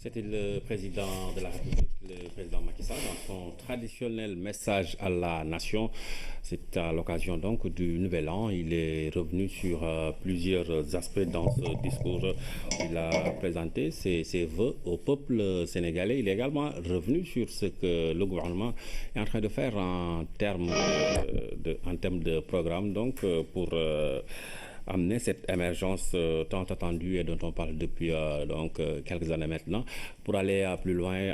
C'était le président de la République, le président Macky Sall, dans son traditionnel message à la nation. C'est à l'occasion donc du Nouvel An. Il est revenu sur plusieurs aspects dans ce discours. Il a présenté ses vœux au peuple sénégalais. Il est également revenu sur ce que le gouvernement est en train de faire en termes de programme, donc pour amener cette émergence tant attendue et dont on parle depuis quelques années maintenant. Pour aller plus loin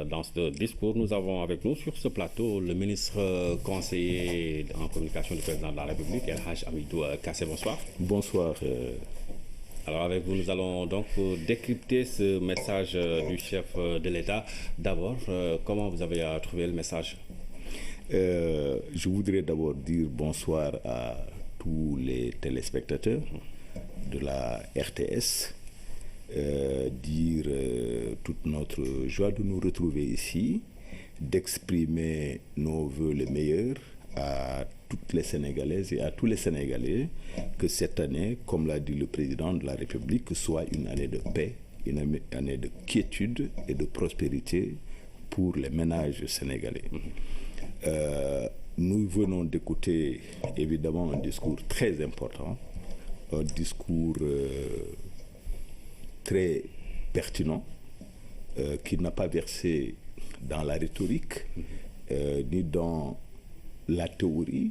dans ce discours, nous avons avec nous sur ce plateau le ministre conseiller en communication du président de la République, El Hadj Hamidou Kassé. Bonsoir. Bonsoir. Alors avec vous, nous allons donc décrypter ce message du chef de l'État. D'abord, comment vous avez trouvé le message? Je voudrais d'abord dire bonsoir à tous les téléspectateurs de la RTS, dire toute notre joie de nous retrouver ici, d'exprimer nos vœux les meilleurs à toutes les Sénégalaises et à tous les Sénégalais, que cette année, comme l'a dit le président de la République, soit une année de paix, une année de quiétude et de prospérité pour les ménages sénégalais. Nous venons d'écouter évidemment un discours très important, un discours très pertinent, qui n'a pas versé dans la rhétorique ni dans la théorie,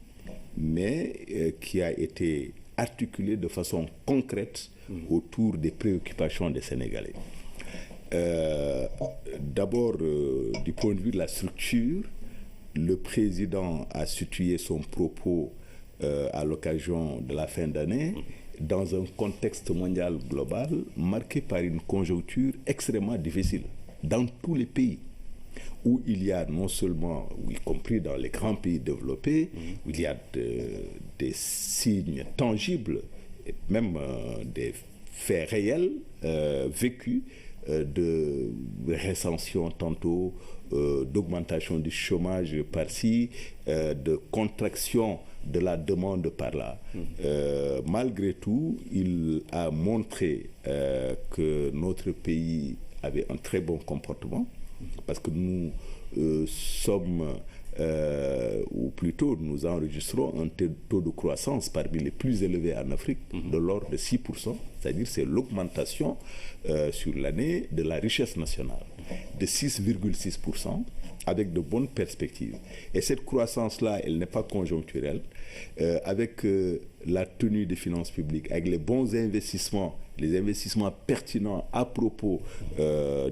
mais qui a été articulé de façon concrète autour des préoccupations des Sénégalais. D'abord, du point de vue de la structure, le président a situé son propos à l'occasion de la fin d'année dans un contexte mondial global marqué par une conjoncture extrêmement difficile dans tous les pays, où il y a non seulement, y compris dans les grands pays développés, où il y a des signes tangibles, et même des faits réels vécus, de récession tantôt, d'augmentation du chômage par-ci, de contraction de la demande par-là. Malgré tout, il a montré que notre pays avait un très bon comportement, parce que nous sommes, ou plutôt nous enregistrons un taux de croissance parmi les plus élevés en Afrique, de l'ordre de 6%, c'est-à-dire c'est l'augmentation sur l'année de la richesse nationale, de 6,6%, avec de bonnes perspectives. Et cette croissance-là, elle n'est pas conjoncturelle, avec la tenue des finances publiques, avec les bons investissements, les investissements pertinents à propos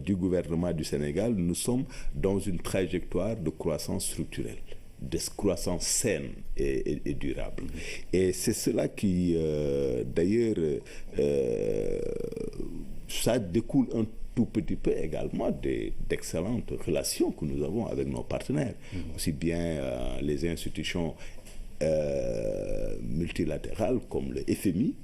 du gouvernement du Sénégal, nous sommes dans une trajectoire de croissance structurelle, de croissance saine et durable. Et c'est cela qui, d'ailleurs, ça découle un tout petit peu également d'excellentes relations que nous avons avec nos partenaires, aussi bien les institutions multilatérales comme le FMI,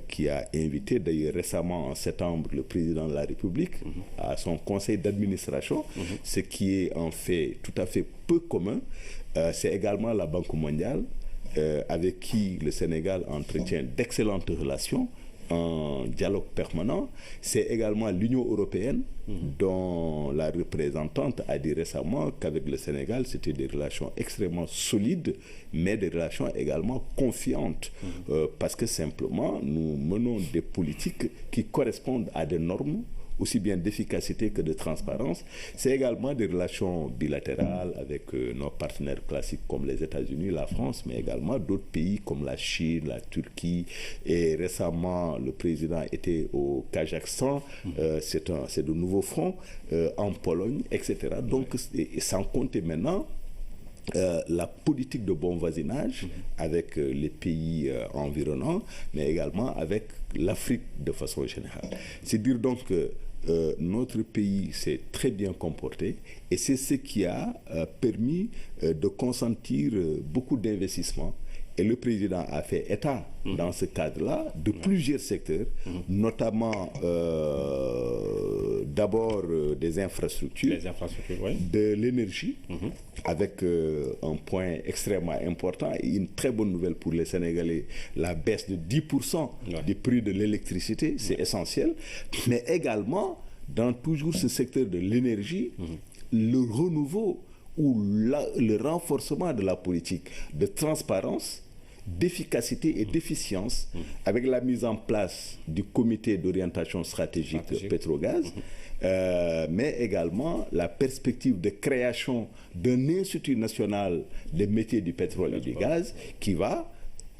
qui a invité d'ailleurs récemment en septembre le président de la République à son conseil d'administration, ce qui est en fait tout à fait peu commun. C'est également la Banque mondiale, avec qui le Sénégal entretient d'excellentes relations, un dialogue permanent. C'est également l'Union européenne, dont la représentante a dit récemment qu'avec le Sénégal, c'était des relations extrêmement solides, mais des relations également confiantes, parce que simplement, nous menons des politiques qui correspondent à des normes, aussi bien d'efficacité que de transparence. C'est également des relations bilatérales avec nos partenaires classiques comme les États-Unis, la France, mais également d'autres pays comme la Chine, la Turquie. Et récemment, le président était au Kazakhstan, c'est de nouveaux fonds, en Pologne, etc. Donc, sans compter maintenant la politique de bon voisinage avec les pays environnants, mais également avec l'Afrique de façon générale. C'est dire donc que notre pays s'est très bien comporté, et c'est ce qui a permis de consentir beaucoup d'investissements. Et le président a fait état, dans ce cadre-là, de plusieurs secteurs, notamment d'abord des infrastructures, de l'énergie, avec un point extrêmement important et une très bonne nouvelle pour les Sénégalais, la baisse de 10% du prix de l'électricité, c'est essentiel, mais également dans toujours ce secteur de l'énergie, le renouveau ou le renforcement de la politique de transparence, d'efficacité et d'efficience avec la mise en place du comité d'orientation stratégique Pétrogaz, mais également la perspective de création d'un institut national des métiers du pétrole et du gaz qui va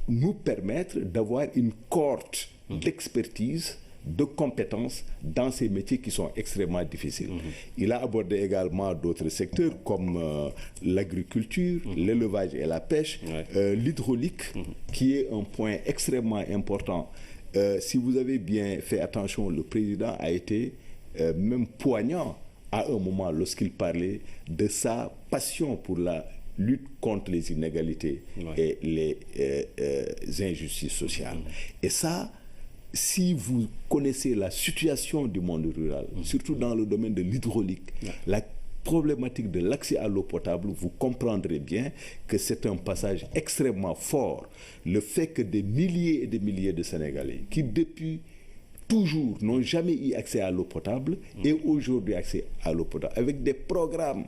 nous permettre d'avoir une cohorte d'expertise, de compétences dans ces métiers qui sont extrêmement difficiles. Il a abordé également d'autres secteurs comme l'agriculture, l'élevage et la pêche, l'hydraulique, qui est un point extrêmement important. Si vous avez bien fait attention, le président a été même poignant à un moment lorsqu'il parlait de sa passion pour la lutte contre les inégalités et les injustices sociales. Et ça, si vous connaissez la situation du monde rural, surtout dans le domaine de l'hydraulique, la problématique de l'accès à l'eau potable, vous comprendrez bien que c'est un passage extrêmement fort. Le fait que des milliers et des milliers de Sénégalais qui depuis toujours n'ont jamais eu accès à l'eau potable et aujourd'hui accès à l'eau potable avec des programmes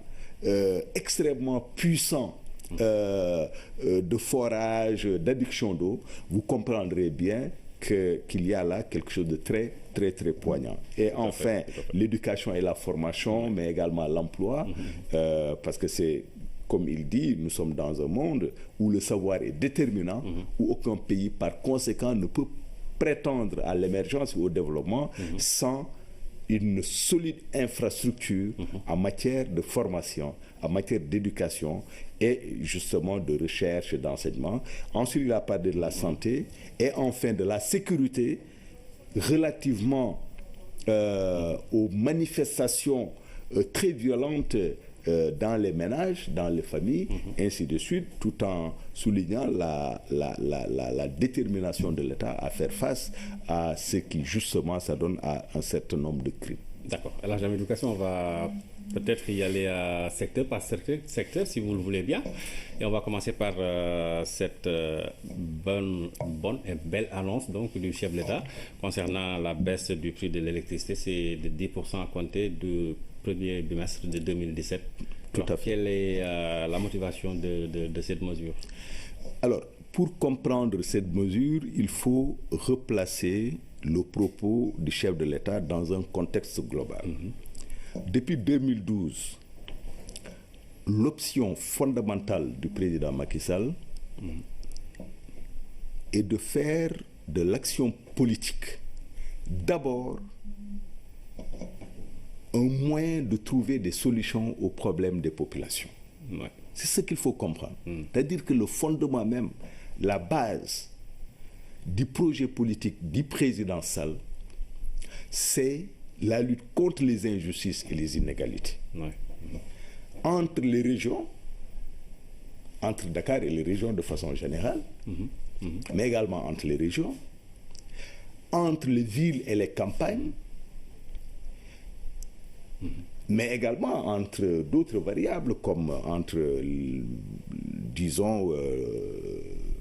extrêmement puissants de forage, d'adduction d'eau, vous comprendrez bien qu'il y a là quelque chose de très, très, très poignant. Et enfin, l'éducation et la formation, mais également l'emploi, parce que c'est, comme il dit, nous sommes dans un monde où le savoir est déterminant, où aucun pays, par conséquent, ne peut prétendre à l'émergence ou au développement sans une solide infrastructure en matière de formation, en matière d'éducation et justement de recherche et d'enseignement. Ensuite, il a parlé de la santé et enfin de la sécurité relativement aux manifestations très violentes dans les ménages, dans les familles, ainsi de suite, tout en soulignant la détermination de l'État à faire face à ce qui, justement, s'adonne à un certain nombre de crimes. D'accord. Alors, dans l'éducation, on va peut-être y aller secteur par secteur, si vous le voulez bien. Et on va commencer par cette bonne et belle annonce donc, du chef de l'État concernant la baisse du prix de l'électricité. C'est de 10% à compter du premier bimestre de 2017. Tout à fait. Quelle est la motivation de cette mesure? Alors, pour comprendre cette mesure, il faut replacer le propos du chef de l'État dans un contexte global. Depuis 2012, l'option fondamentale du président Macky Sall est de faire de l'action politique d'abord un moyen de trouver des solutions aux problèmes des populations. C'est ce qu'il faut comprendre. C'est-à-dire que le fondement même, la base du projet politique du président Sall, c'est la lutte contre les injustices et les inégalités. Entre les régions, entre Dakar et les régions de façon générale, mais également entre les régions, entre les villes et les campagnes, mais également entre d'autres variables comme entre, disons,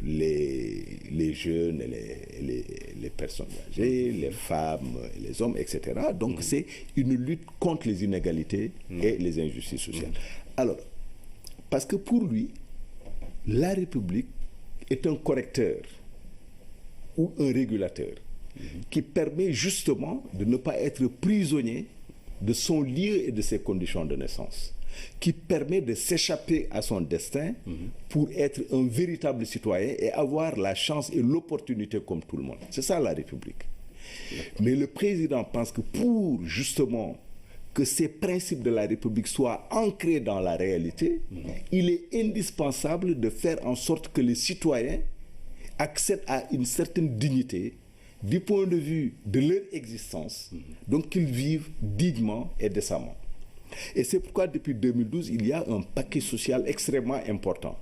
les jeunes et les personnes âgées, les femmes et les hommes, etc. Donc c'est une lutte contre les inégalités et les injustices sociales. Alors, parce que pour lui, la République est un correcteur ou un régulateur qui permet justement de ne pas être prisonnier de son lieu et de ses conditions de naissance, qui permet de s'échapper à son destin pour être un véritable citoyen et avoir la chance et l'opportunité comme tout le monde. C'est ça la République. Mais le président pense que pour justement que ces principes de la République soient ancrés dans la réalité, il est indispensable de faire en sorte que les citoyens accèdent à une certaine dignité du point de vue de leur existence, donc qu'ils vivent dignement et décemment. Et c'est pourquoi depuis 2012, il y a un paquet social extrêmement important.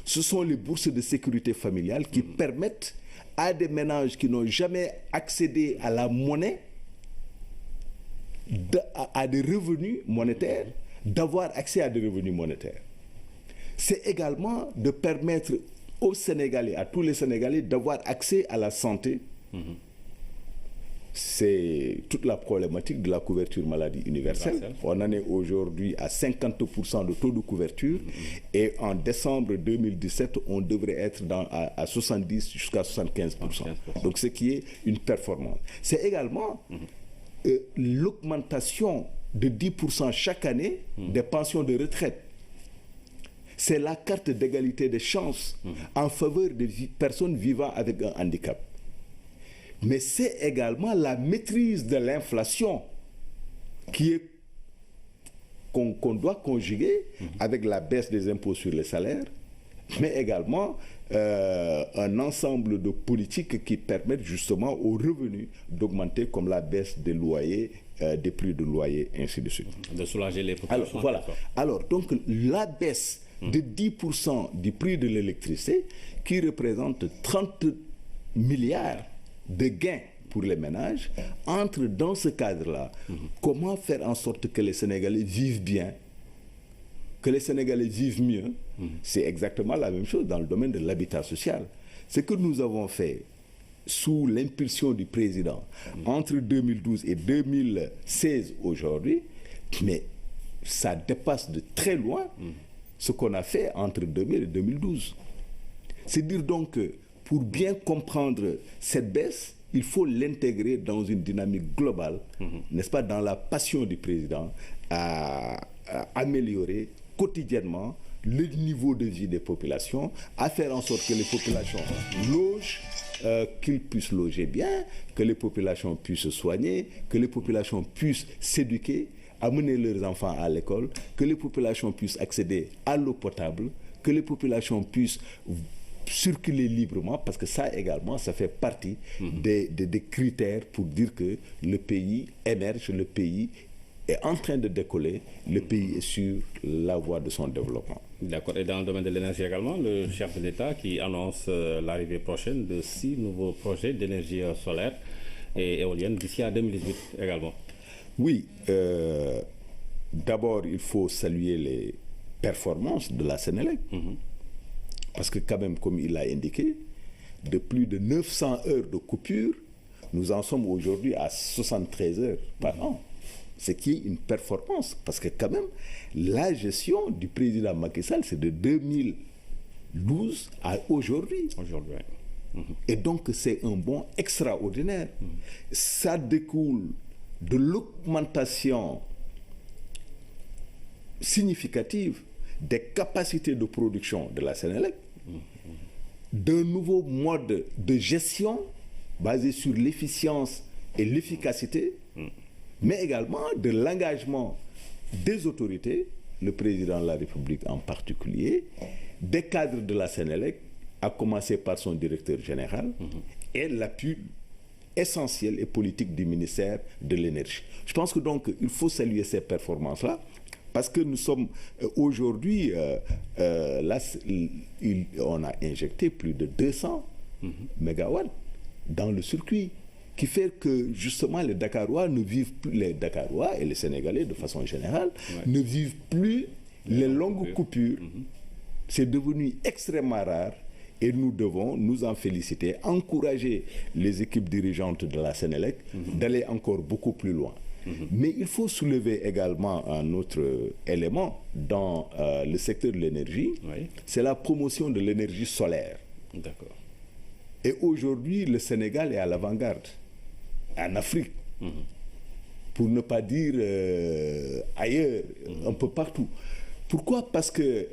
Ce sont les bourses de sécurité familiale qui permettent à des ménages qui n'ont jamais accédé à la monnaie, à des revenus monétaires, d'avoir accès à des revenus monétaires. C'est également de permettre aux Sénégalais, à tous les Sénégalais, d'avoir accès à la santé c'est toute la problématique de la couverture maladie universelle. On en est aujourd'hui à 50% de taux de couverture et en décembre 2017, on devrait être à 70 jusqu'à 75%. Donc, ce qui est une performance. C'est également l'augmentation de 10% chaque année des pensions de retraite. C'est la carte d'égalité des chances en faveur des personnes vivant avec un handicap. Mais c'est également la maîtrise de l'inflation qu'on doit conjuguer avec la baisse des impôts sur les salaires, mais également un ensemble de politiques qui permettent justement aux revenus d'augmenter, comme la baisse des loyers, des prix de loyer, ainsi de suite. De soulager les populations. Alors, voilà. Alors, donc, la baisse de 10% du prix de l'électricité, qui représente 30 milliards de gains pour les ménages, entre dans ce cadre-là. Comment faire en sorte que les Sénégalais vivent bien, que les Sénégalais vivent mieux? C'est exactement la même chose dans le domaine de l'habitat social. Ce que nous avons fait sous l'impulsion du président entre 2012 et 2016 aujourd'hui, mais ça dépasse de très loin ce qu'on a fait entre 2000 et 2012. C'est dire donc que pour bien comprendre cette baisse, il faut l'intégrer dans une dynamique globale, n'est-ce pas, dans la passion du président à améliorer quotidiennement le niveau de vie des populations, à faire en sorte que les populations logent, qu'ils puissent loger bien, que les populations puissent se soigner, que les populations puissent s'éduquer, amener leurs enfants à l'école, que les populations puissent accéder à l'eau potable, que les populations puissent circuler librement, parce que ça également, ça fait partie des critères pour dire que le pays émerge, le pays est en train de décoller, le pays est sur la voie de son développement. D'accord. Et dans le domaine de l'énergie également, le chef de l'État qui annonce l'arrivée prochaine de 6 nouveaux projets d'énergie solaire et éolienne d'ici à 2018 également. Oui. D'abord, il faut saluer les performances de la Sénélec. Parce que quand même, comme il l'a indiqué, de plus de 900 heures de coupure, nous en sommes aujourd'hui à 73 heures par an. Ce qui est une performance, parce que quand même, la gestion du président Macky Sall, c'est de 2012 à aujourd'hui. Et donc, c'est un bond extraordinaire. Ça découle de l'augmentation significative des capacités de production de la Sénélec, d'un nouveau mode de gestion basé sur l'efficience et l'efficacité, mais également de l'engagement des autorités, le président de la République en particulier, des cadres de la Sénélec, à commencer par son directeur général, et l'appui essentiel et politique du ministère de l'Énergie. Je pense que donc il faut saluer ces performances-là, parce que nous sommes aujourd'hui, là, on a injecté plus de 200 mégawatts dans le circuit, qui fait que justement les Dakarois ne vivent plus, les Dakarois et les Sénégalais de façon générale, ne vivent plus les longues coupures. C'est devenu extrêmement rare et nous devons nous en féliciter, encourager les équipes dirigeantes de la Sénélec d'aller encore beaucoup plus loin. Mais il faut soulever également un autre élément dans le secteur de l'énergie, c'est la promotion de l'énergie solaire. D'accord. Et aujourd'hui, le Sénégal est à l'avant-garde, en Afrique, pour ne pas dire ailleurs, un peu partout. Pourquoi? Parce que,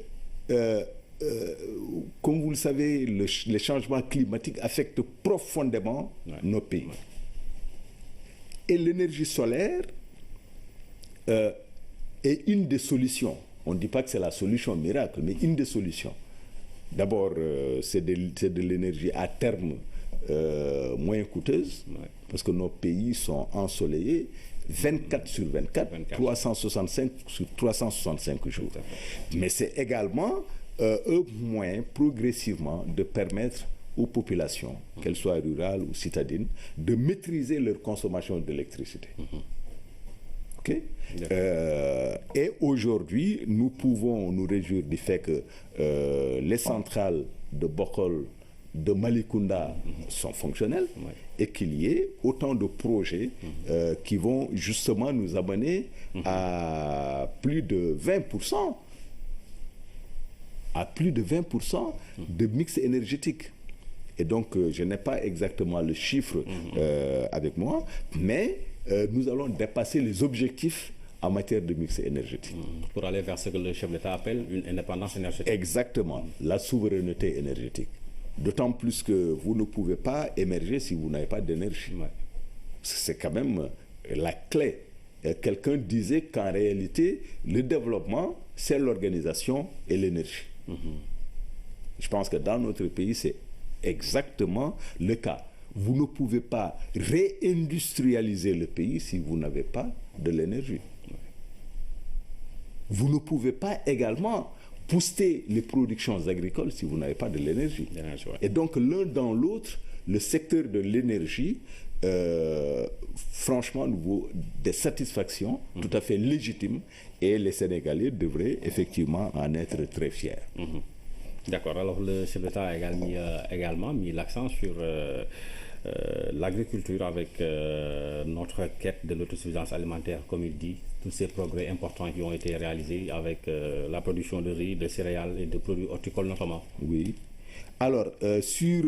comme vous le savez, les changements climatiques affectent profondément nos pays. Et l'énergie solaire est une des solutions. On ne dit pas que c'est la solution miracle, mais une des solutions. D'abord, c'est de l'énergie à terme moins coûteuse, parce que nos pays sont ensoleillés 24 sur 24, 365 sur 365 jours. Mais c'est également un moyen progressivement de permettre aux populations, qu'elles soient rurales ou citadines, de maîtriser leur consommation d'électricité. Okay? Et aujourd'hui, nous pouvons nous réjouir du fait que les centrales de Bokol de Malicounda sont fonctionnels et qu'il y ait autant de projets qui vont justement nous amener à plus de 20%, de mix énergétique. Et donc, je n'ai pas exactement le chiffre avec moi, mais nous allons dépasser les objectifs en matière de mix énergétique. Pour aller vers ce que le chef d'État appelle une indépendance énergétique. Exactement, la souveraineté énergétique. D'autant plus que vous ne pouvez pas émerger si vous n'avez pas d'énergie. Ouais. C'est quand même la clé. Quelqu'un disait qu'en réalité, le développement, c'est l'organisation et l'énergie. Je pense que dans notre pays, c'est exactement le cas. Vous ne pouvez pas réindustrialiser le pays si vous n'avez pas de l'énergie. Vous ne pouvez pas également booster les productions agricoles si vous n'avez pas de l'énergie. Ouais. Et donc, l'un dans l'autre, le secteur de l'énergie, franchement, nous vaut des satisfactions tout à fait légitimes et les Sénégalais devraient effectivement en être très fiers. D'accord. Alors, le chef d'État a également mis l'accent sur l'agriculture avec notre quête de l'autosuffisance alimentaire, comme il dit, tous ces progrès importants qui ont été réalisés avec la production de riz, de céréales et de produits horticoles notamment. Oui. Alors, sur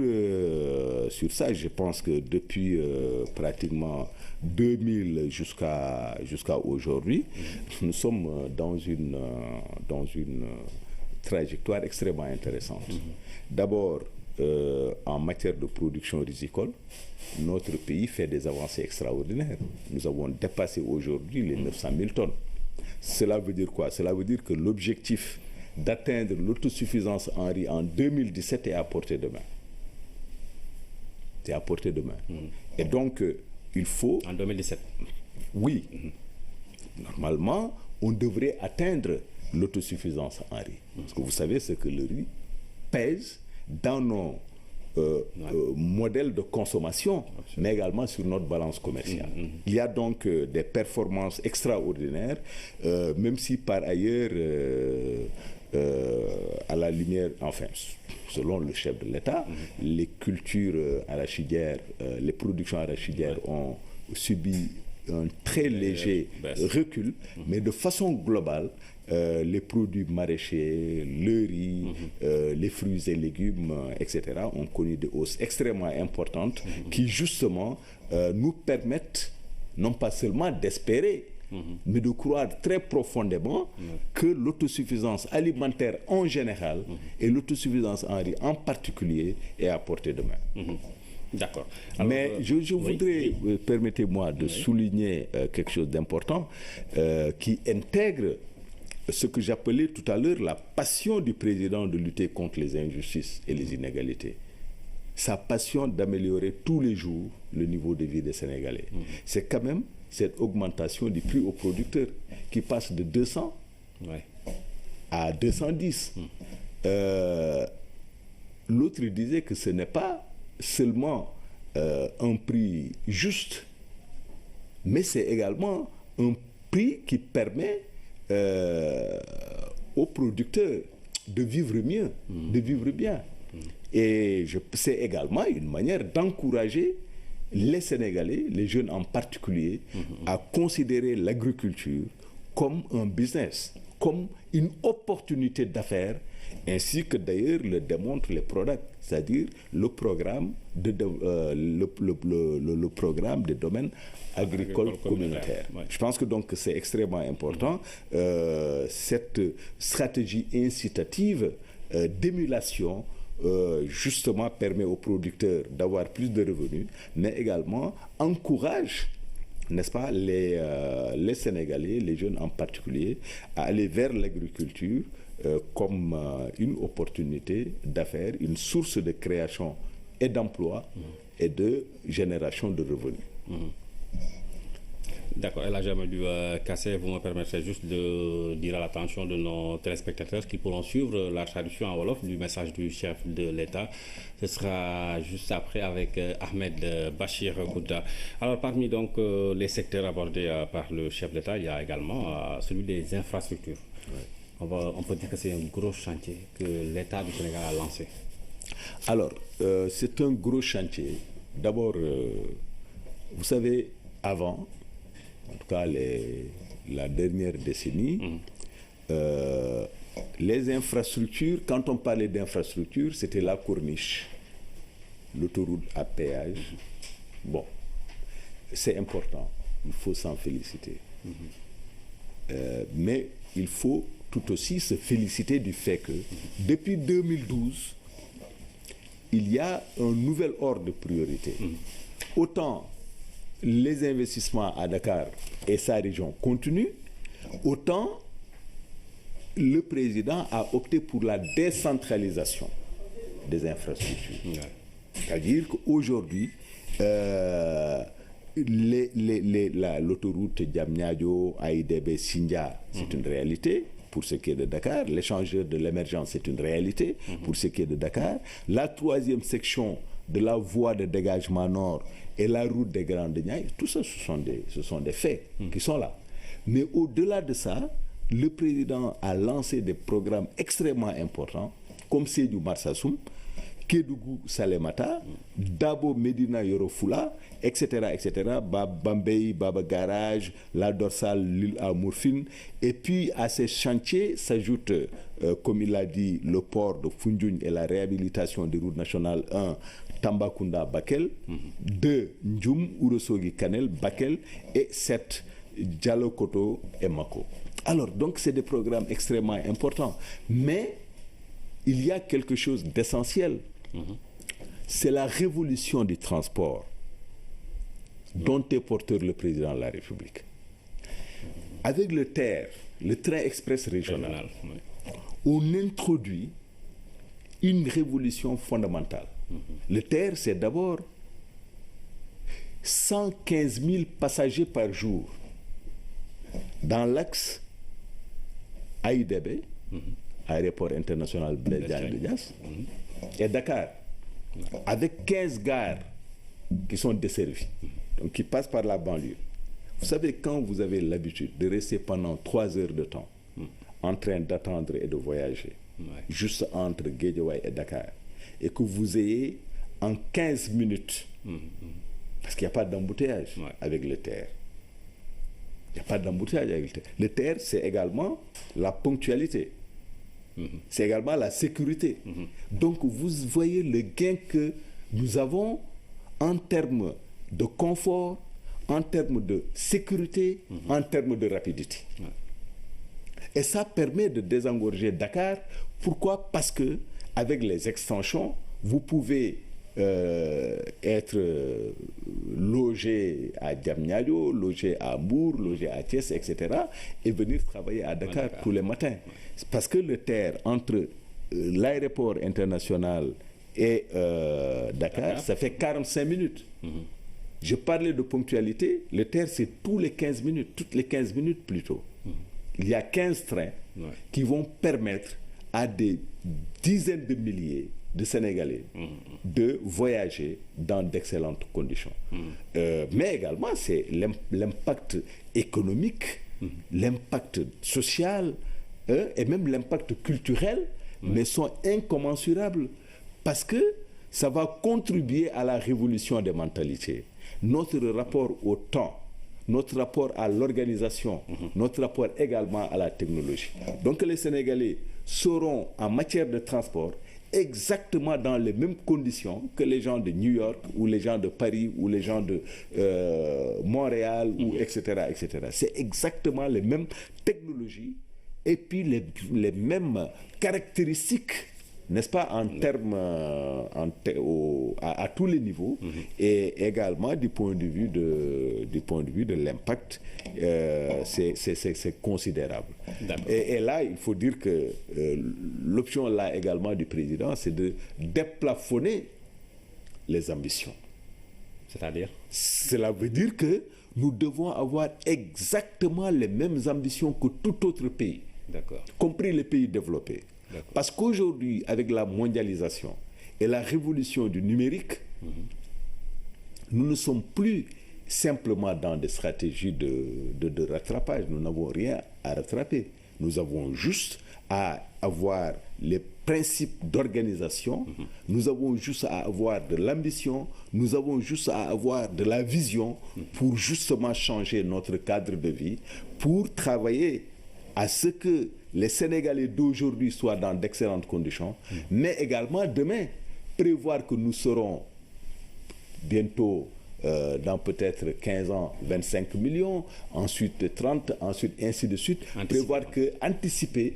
ça, je pense que depuis pratiquement 2000 jusqu'à aujourd'hui, nous sommes dans une trajectoire extrêmement intéressante. D'abord, en matière de production risicole, notre pays fait des avancées extraordinaires. Nous avons dépassé aujourd'hui les 900 000 tonnes. Cela veut dire quoi? Cela veut dire que l'objectif d'atteindre l'autosuffisance en riz en 2017 est à portée de main. C'est à portée de main. Et donc, il faut... En 2017? Oui. Normalement, on devrait atteindre l'autosuffisance en riz. Parce que vous savez ce que le riz pèse dans nos modèles de consommation, mais également sur notre balance commerciale. Il y a donc des performances extraordinaires, même si par ailleurs, à la lumière, enfin, selon le chef de l'État, les cultures arachidières, les productions arachidières ont subi un très léger recul, mais de façon globale, les produits maraîchers, le riz, les fruits et légumes, etc., ont connu des hausses extrêmement importantes qui, justement, nous permettent non pas seulement d'espérer, mais de croire très profondément que l'autosuffisance alimentaire en général et l'autosuffisance en riz en particulier est à portée de main. D'accord. Mais je voudrais, permettez-moi de souligner quelque chose d'important qui intègre ce que j'appelais tout à l'heure la passion du président de lutter contre les injustices et les inégalités. Sa passion d'améliorer tous les jours le niveau de vie des Sénégalais. C'est quand même cette augmentation du prix aux producteurs qui passe de 200 à 210. L'autre disait que ce n'est pas seulement un prix juste, mais c'est également un prix qui permet aux producteurs de vivre mieux, de vivre bien. Et c'est également une manière d'encourager les Sénégalais, les jeunes en particulier, à considérer l'agriculture comme un business, comme une opportunité d'affaires, ainsi que d'ailleurs le démontrent les PRODAC, c'est-à-dire le programme le programme des domaines agricoles communautaires. Ouais. Je pense que donc c'est extrêmement important. Cette stratégie incitative d'émulation justement permet aux producteurs d'avoir plus de revenus, mais également encourage, n'est-ce pas, les Sénégalais, les jeunes en particulier, à aller vers l'agriculture comme une opportunité d'affaires, une source de création et d'emploi et de génération de revenus. D'accord. Et là, j'aimerais dû casser, vous me permettrez juste de dire à l'attention de nos téléspectateurs qui pourront suivre la traduction en Wolof du message du chef de l'État. Ce sera juste après avec Ahmed Bachir Gouda. Alors, parmi donc les secteurs abordés par le chef d'État, il y a également celui des infrastructures. Ouais. On peut dire que c'est un gros chantier que l'État du Sénégal a lancé. Alors, c'est un gros chantier. D'abord, vous savez, avant, en tout cas la dernière décennie, les infrastructures, quand on parlait d'infrastructures, c'était la corniche, l'autoroute à péage. Bon, c'est important, il faut s'en féliciter. Mais il faut tout aussi se féliciter du fait que depuis 2012, il y a un nouvel ordre de priorité. Autant les investissements à Dakar et sa région continuent, autant le président a opté pour la décentralisation des infrastructures. C'est-à-dire qu'aujourd'hui, l'autoroute Diamniadio, AIBD, Sindia, c'est une réalité pour ce qui est de Dakar. L'échangeur de l'émergence, c'est une réalité pour ce qui est de Dakar. La troisième section de la voie de dégagement nord et la route des Grandes Niayes, tout ça, ce sont des faits qui sont là. Mais au-delà de ça, le président a lancé des programmes extrêmement importants, comme Sédhiou Marsassoum, Kédougou Salémata, Dabo Médina Yoro Fula, etc., etc., Bambey, Baba Garage, la dorsale, l'île à Morphine. Et puis à ces chantiers s'ajoute, comme il l'a dit, le port de Foundiougne et la réhabilitation des routes nationales 1, Tambacounda, Bakel, 2, Ndjoum, Ourossogui, Kanel, Bakel, et 7, Dialokoto et Mako. Alors, donc, c'est des programmes extrêmement importants. Mais il y a quelque chose d'essentiel. C'est la révolution du transport dont est porteur le président de la République. Avec le TER, le train express régional, on introduit une révolution fondamentale. Le TER, c'est d'abord 115 000 passagers par jour dans l'axe AIBD, aéroport international Blaise Diagne de Diass, et Dakar, avec 15 gares qui sont desservies, donc qui passent par la banlieue. Vous savez, quand vous avez l'habitude de rester pendant 3 heures de temps en train d'attendre et de voyager, juste entre Guédiawaye et Dakar, et que vous ayez en 15 minutes, parce qu'il n'y a pas d'embouteillage avec le TER. Il n'y a pas d'embouteillage avec le TER. Le TER, c'est également la ponctualité. C'est également la sécurité. Donc, vous voyez le gain que nous avons en termes de confort, en termes de sécurité, en termes de rapidité. Et ça permet de désengorger Dakar. Pourquoi? Parce que avec les extensions, vous pouvez être logé à Diamniadio, logé à Mbour, logé à Thiès, etc. et venir travailler à Dakar tous les matins. Parce que le TER entre l'aéroport international et Dakar, ça fait 45 minutes. Je parlais de ponctualité, le TER c'est tous les 15 minutes, toutes les 15 minutes plutôt. Il y a 15 trains qui vont permettre à des dizaines de milliers de Sénégalais de voyager dans d'excellentes conditions. Mais également, c'est l'impact économique, l'impact social et même l'impact culturel, mais sont incommensurables parce que ça va contribuer à la révolution des mentalités. Notre rapport au temps, notre rapport à l'organisation, notre rapport également à la technologie. Donc les Sénégalais seront en matière de transport exactement dans les mêmes conditions que les gens de New York ou les gens de Paris ou les gens de Montréal ou etc., etc. C'est exactement les mêmes technologies et puis les mêmes caractéristiques, n'est-ce pas, en termes à tous les niveaux et également du point de vue de l'impact, c'est considérable. Et là, il faut dire que l'option là également du président, c'est de déplafonner les ambitions. C'est-à-dire? Cela veut dire que nous devons avoir exactement les mêmes ambitions que tout autre pays, compris les pays développés. Parce qu'aujourd'hui, avec la mondialisation et la révolution du numérique, nous ne sommes plus simplement dans des stratégies de rattrapage. Nous n'avons rien à rattraper. Nous avons juste à avoir les principes d'organisation, nous avons juste à avoir de l'ambition, nous avons juste à avoir de la vision pour justement changer notre cadre de vie, pour travailler à ce que les Sénégalais d'aujourd'hui soient dans d'excellentes conditions, mais également demain, prévoir que nous serons bientôt, dans peut-être 15 ans, 25 millions, ensuite 30, ensuite ainsi de suite, prévoir que, anticiper,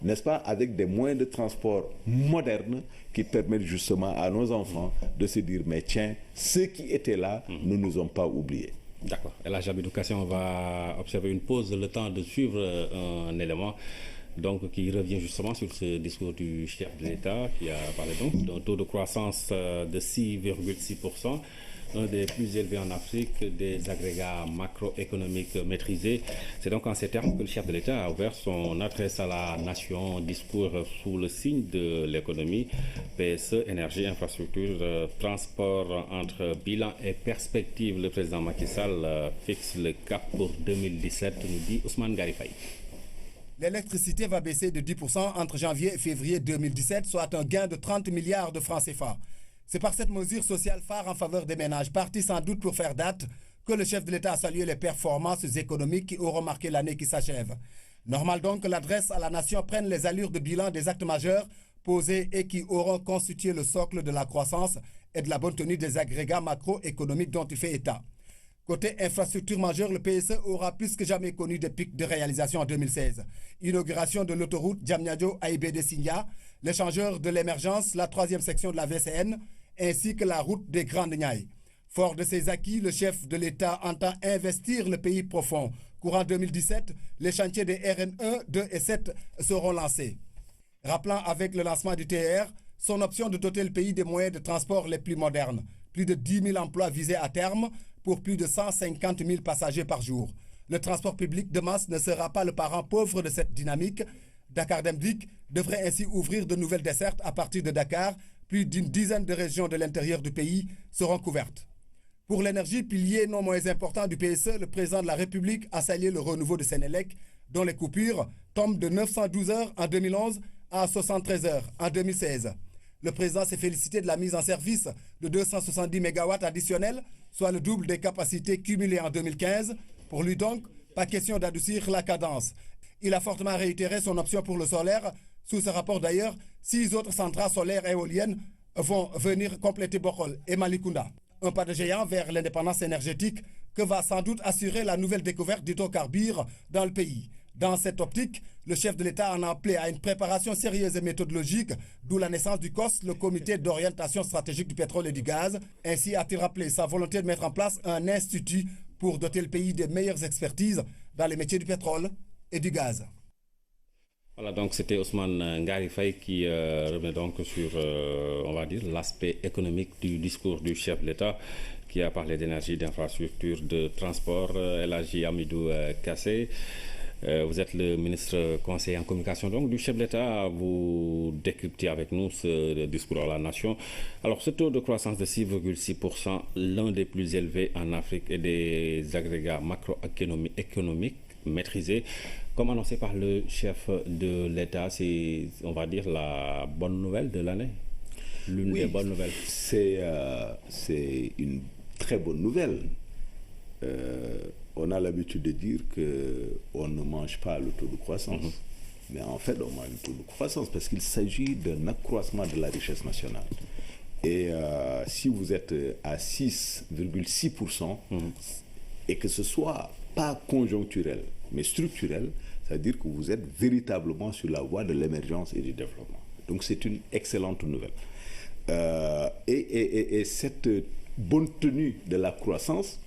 n'est-ce pas, avec des moyens de transport modernes qui permettent justement à nos enfants de se dire, mais tiens, ceux qui étaient là ne nous ont pas oubliés. D'accord. Et là, Jamidou Kassé, on va observer une pause, le temps de suivre un élément donc, qui revient justement sur ce discours du chef de l'État qui a parlé donc d'un taux de croissance de 6,6%. Un des plus élevés en Afrique, des agrégats macroéconomiques maîtrisés. C'est donc en ces termes que le chef de l'État a ouvert son adresse à la nation, discours sous le signe de l'économie, PSE, énergie, infrastructure, transport, entre bilan et perspective. Le président Macky Sall fixe le cap pour 2017, nous dit Ousmane Ngari Faye. L'électricité va baisser de 10% entre janvier et février 2017, soit un gain de 30 milliards de francs CFA. C'est par cette mesure sociale phare en faveur des ménages, partie sans doute pour faire date, que le chef de l'État a salué les performances économiques qui auront marqué l'année qui s'achève. Normal donc que l'adresse à la nation prenne les allures de bilan des actes majeurs posés et qui auront constitué le socle de la croissance et de la bonne tenue des agrégats macroéconomiques dont il fait état. Côté infrastructure majeure, le PSE aura plus que jamais connu des pics de réalisation en 2016. Inauguration de l'autoroute Diamniadio-Aïbé-de-Signa, l'échangeur de l'émergence, la 3e section de la VCN, ainsi que la route des Grandes Niayes. Fort de ces acquis, le chef de l'État entend investir le pays profond. Courant 2017, les chantiers des RN1, 2 et 7 seront lancés. Rappelant avec le lancement du TER, son option de doter le pays des moyens de transport les plus modernes. Plus de 10 000 emplois visés à terme pour plus de 150 000 passagers par jour. Le transport public de masse ne sera pas le parent pauvre de cette dynamique. Dakar Demdik devrait ainsi ouvrir de nouvelles dessertes à partir de Dakar. Plus d'une dizaine de régions de l'intérieur du pays seront couvertes. Pour l'énergie, pilier non moins important du PSE, le président de la République a salué le renouveau de Sénélec, dont les coupures tombent de 912 heures en 2011 à 73 heures en 2016. Le président s'est félicité de la mise en service de 270 MW additionnels, soit le double des capacités cumulées en 2015. Pour lui donc, pas question d'adoucir la cadence. Il a fortement réitéré son option pour le solaire. Sous ce rapport d'ailleurs, 6 autres centrales solaires et éoliennes vont venir compléter Bokhol et Malikunda. Un pas de géant vers l'indépendance énergétique que va sans doute assurer la nouvelle découverte d'hydrocarbures dans le pays. Dans cette optique, le chef de l'État en a appelé à une préparation sérieuse et méthodologique, d'où la naissance du COS, le Comité d'orientation stratégique du pétrole et du gaz. Ainsi a-t-il rappelé sa volonté de mettre en place un institut pour doter le pays des meilleures expertises dans les métiers du pétrole et du gaz. Voilà, donc c'était Ousmane Ngari Faye qui revenait donc sur, on va dire, l'aspect économique du discours du chef de l'État qui a parlé d'énergie, d'infrastructure, de transport. El Hadji Hamidou Kassé, vous êtes le ministre conseiller en communication donc du chef de l'État. Vous décryptez avec nous ce discours à la nation. Alors, ce taux de croissance de 6,6%, l'un des plus élevés en Afrique et des agrégats macroéconomiques maîtrisés, comme annoncé par le chef de l'État, c'est, on va dire, la bonne nouvelle de l'année. L'une des bonnes nouvelles. C'est une très bonne nouvelle. On a l'habitude de dire qu'on ne mange pas le taux de croissance. Mais en fait, on mange le taux de croissance parce qu'il s'agit d'un accroissement de la richesse nationale. Et si vous êtes à 6,6%, et que ce soit pas conjoncturel, mais structurel, c'est-à-dire que vous êtes véritablement sur la voie de l'émergence et du développement. Donc c'est une excellente nouvelle. Et cette bonne tenue de la croissance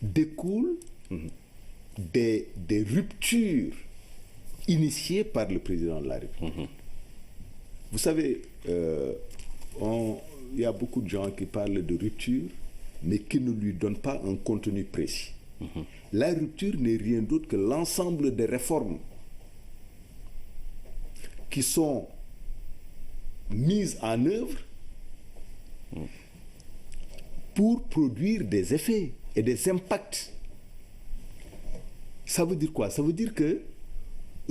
découle des ruptures initiées par le président de la République. Vous savez, il y a beaucoup de gens qui parlent de rupture, mais qui ne lui donnent pas un contenu précis. La rupture n'est rien d'autre que l'ensemble des réformes qui sont mises en œuvre pour produire des effets et des impacts. Ça veut dire quoi? Ça veut dire que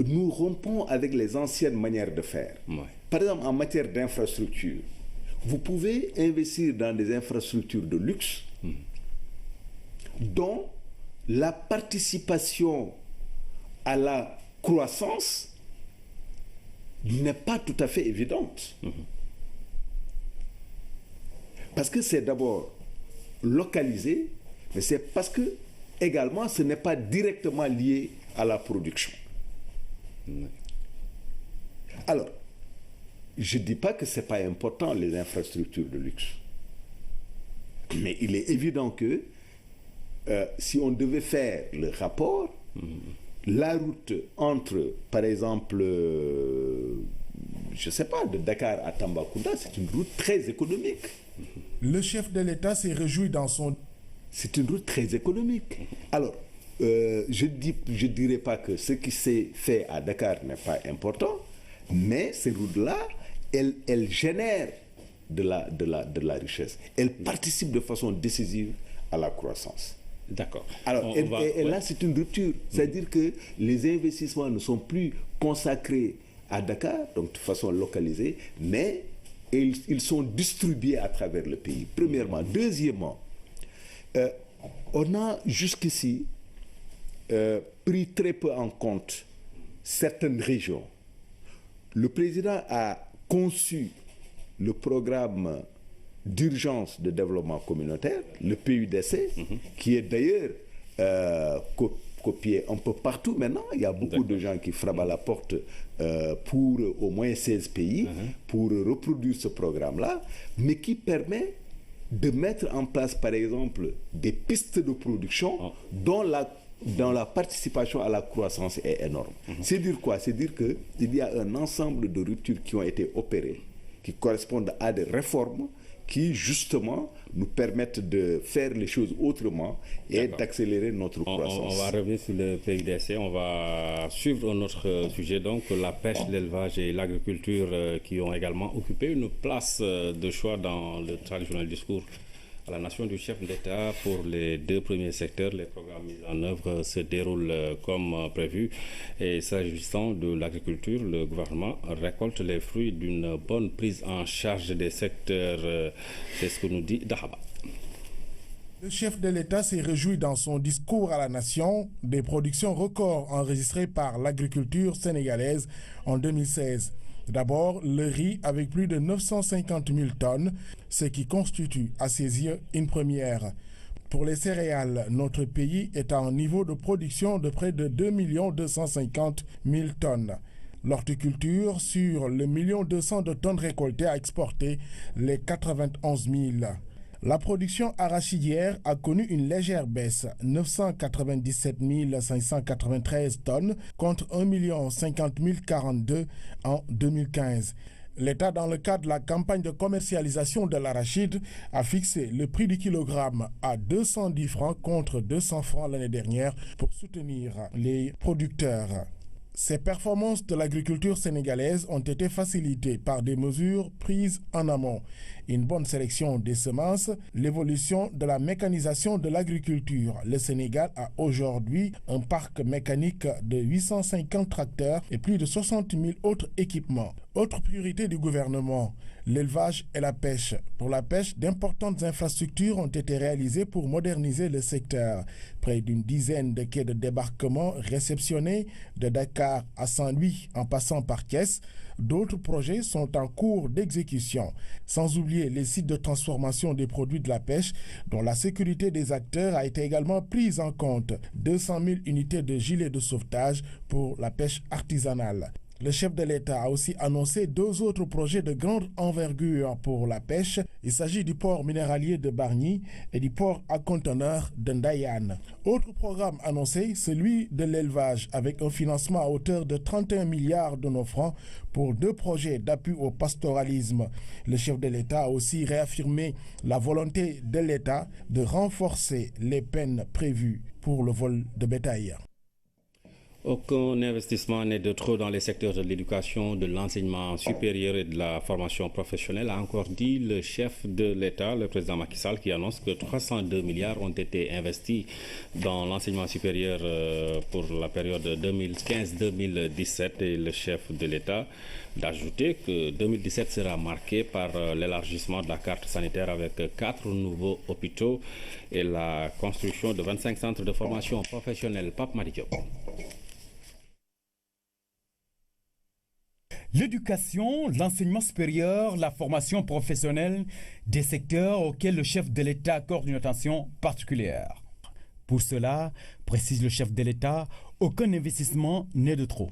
nous rompons avec les anciennes manières de faire. Ouais. Par exemple, en matière d'infrastructure, vous pouvez investir dans des infrastructures de luxe dont la participation à la croissance n'est pas tout à fait évidente. Parce que c'est d'abord localisé, mais c'est parce que également ce n'est pas directement lié à la production. Alors, je ne dis pas que ce n'est pas important les infrastructures de luxe. Mais il est évident que si on devait faire le rapport, la route entre, par exemple, je ne sais pas, de Dakar à Tambacounda, c'est une route très économique. Le chef de l'État s'est réjoui dans son... C'est une route très économique. Alors, je ne dirais pas que ce qui s'est fait à Dakar n'est pas important, mais ces routes-là, elles génèrent de la richesse. Elles participent de façon décisive à la croissance. D'accord. Alors, et là, c'est une rupture. C'est-à-dire que les investissements ne sont plus consacrés à Dakar, donc de façon localisée, mais ils sont distribués à travers le pays, premièrement. Deuxièmement, on a jusqu'ici pris très peu en compte certaines régions. Le président a conçu le programme d'urgence de développement communautaire, le PUDC, qui est d'ailleurs copié un peu partout maintenant. Il y a beaucoup de gens qui frappent à la porte pour au moins 16 pays pour reproduire ce programme-là, mais qui permet de mettre en place, par exemple, des pistes de production dont la participation à la croissance est énorme. C'est dire quoi? C'est dire qu'il y a un ensemble de ruptures qui ont été opérées, qui correspondent à des réformes qui, justement, nous permettent de faire les choses autrement et d'accélérer notre croissance. On va revenir sur le PUDC, on va suivre un autre sujet, donc la pêche, l'élevage et l'agriculture qui ont également occupé une place de choix dans le traditionnel discours à la nation du chef d'État. Pour les deux premiers secteurs, les programmes mis en œuvre se déroulent comme prévu. Et s'agissant de l'agriculture, le gouvernement récolte les fruits d'une bonne prise en charge des secteurs. C'est ce que nous dit Dahaba. Le chef de l'État s'est réjoui dans son discours à la nation des productions records enregistrées par l'agriculture sénégalaise en 2016. D'abord, le riz avec plus de 950 000 tonnes, ce qui constitue à ses yeux une première. Pour les céréales, notre pays est à un niveau de production de près de 2 250 000 tonnes. L'horticulture, sur le 1 200 000 de tonnes récoltées, a exporté les 91 000. La production arachidière a connu une légère baisse, 997 593 tonnes contre 1 050 042 en 2015. L'État, dans le cadre de la campagne de commercialisation de l'arachide, a fixé le prix du kilogramme à 210 francs contre 200 francs l'année dernière pour soutenir les producteurs. Ces performances de l'agriculture sénégalaise ont été facilitées par des mesures prises en amont. Une bonne sélection des semences, l'évolution de la mécanisation de l'agriculture. Le Sénégal a aujourd'hui un parc mécanique de 850 tracteurs et plus de 60 000 autres équipements. Autre priorité du gouvernement, l'élevage et la pêche. Pour la pêche, d'importantes infrastructures ont été réalisées pour moderniser le secteur. Près d'une dizaine de quais de débarquement réceptionnés de Dakar à Saint-Louis en passant par Thiès. D'autres projets sont en cours d'exécution. Sans oublier les sites de transformation des produits de la pêche, dont la sécurité des acteurs a été également prise en compte. 200 000 unités de gilets de sauvetage pour la pêche artisanale. Le chef de l'État a aussi annoncé deux autres projets de grande envergure pour la pêche. Il s'agit du port minéralier de Bargny et du port à conteneurs de Ndayane. Autre programme annoncé, celui de l'élevage, avec un financement à hauteur de 31 milliards de nos francs pour deux projets d'appui au pastoralisme. Le chef de l'État a aussi réaffirmé la volonté de l'État de renforcer les peines prévues pour le vol de bétail. Aucun investissement n'est de trop dans les secteurs de l'éducation, de l'enseignement supérieur et de la formation professionnelle, a encore dit le chef de l'État, le président Macky Sall, qui annonce que 302 milliards ont été investis dans l'enseignement supérieur pour la période 2015-2017, et le chef de l'État d'ajouter que 2017 sera marqué par l'élargissement de la carte sanitaire avec 4 nouveaux hôpitaux et la construction de 25 centres de formation professionnelle. Pape Madidio. L'éducation, l'enseignement supérieur, la formation professionnelle, des secteurs auxquels le chef de l'État accorde une attention particulière. Pour cela, précise le chef de l'État, aucun investissement n'est de trop.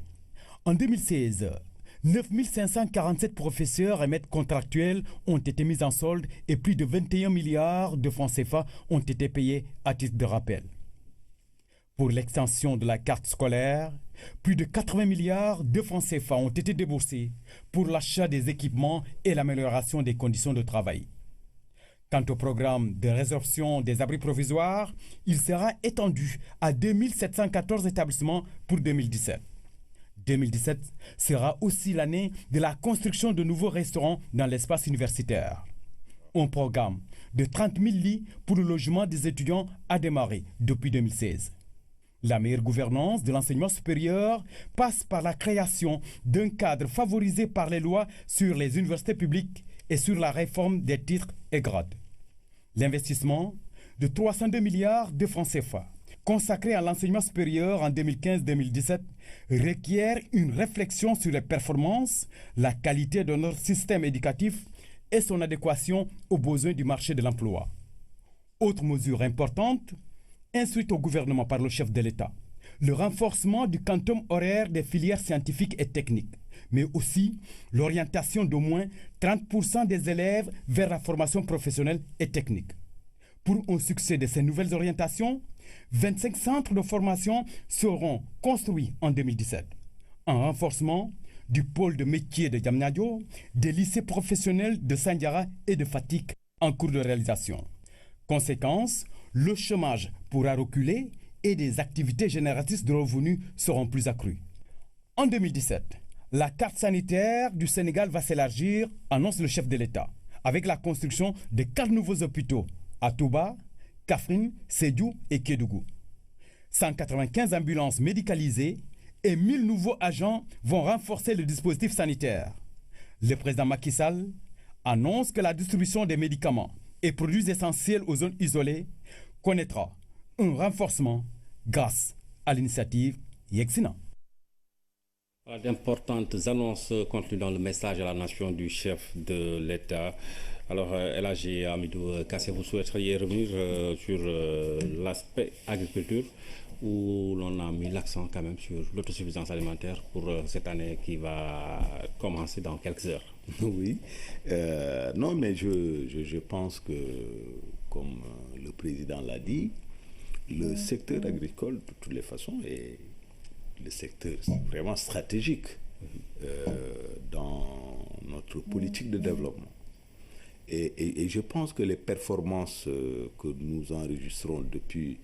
En 2016, 9 547 professeurs et maîtres contractuels ont été mis en solde et plus de 21 milliards de francs CFA ont été payés à titre de rappel. Pour l'extension de la carte scolaire, plus de 80 milliards de francs CFA ont été déboursés pour l'achat des équipements et l'amélioration des conditions de travail. Quant au programme de résorption des abris provisoires, il sera étendu à 2714 établissements pour 2017. 2017 sera aussi l'année de la construction de nouveaux restaurants dans l'espace universitaire. Un programme de 30 000 lits pour le logement des étudiants a démarré depuis 2016. La meilleure gouvernance de l'enseignement supérieur passe par la création d'un cadre favorisé par les lois sur les universités publiques et sur la réforme des titres et grades. L'investissement de 302 milliards de francs CFA consacré à l'enseignement supérieur en 2015-2017 requiert une réflexion sur les performances, la qualité de notre système éducatif et son adéquation aux besoins du marché de l'emploi. Autre mesure importante, instruite au gouvernement par le chef de l'État, le renforcement du quantum horaire des filières scientifiques et techniques, mais aussi l'orientation d'au moins 30% des élèves vers la formation professionnelle et technique. Pour un succès de ces nouvelles orientations, 25 centres de formation seront construits en 2017. Un renforcement du pôle de métier de Diamniadio, des lycées professionnels de Sandiara et de Fatick en cours de réalisation. Conséquence, le chômage pourra reculer et des activités génératrices de revenus seront plus accrues. En 2017, la carte sanitaire du Sénégal va s'élargir, annonce le chef de l'État, avec la construction de 4 nouveaux hôpitaux à Touba, Kaffrine, Sédhiou et Kédougou. 195 ambulances médicalisées et 1000 nouveaux agents vont renforcer le dispositif sanitaire. Le président Macky Sall annonce que la distribution des médicaments et produits essentiels aux zones isolées connaîtra un renforcement grâce à l'initiative Yexina. D'importantes annonces contenues dans le message à la nation du chef de l'État. Alors, Elhadji Hamidou Kassé, vous souhaiteriez revenir sur l'aspect agriculture, où l'on a mis l'accent quand même sur l'autosuffisance alimentaire pour cette année qui va commencer dans quelques heures. Oui. Non, mais je pense que, comme le président l'a dit, le secteur agricole, de toutes les façons, est le secteur vraiment stratégique dans notre politique de développement. Et je pense que les performances que nous enregistrons depuis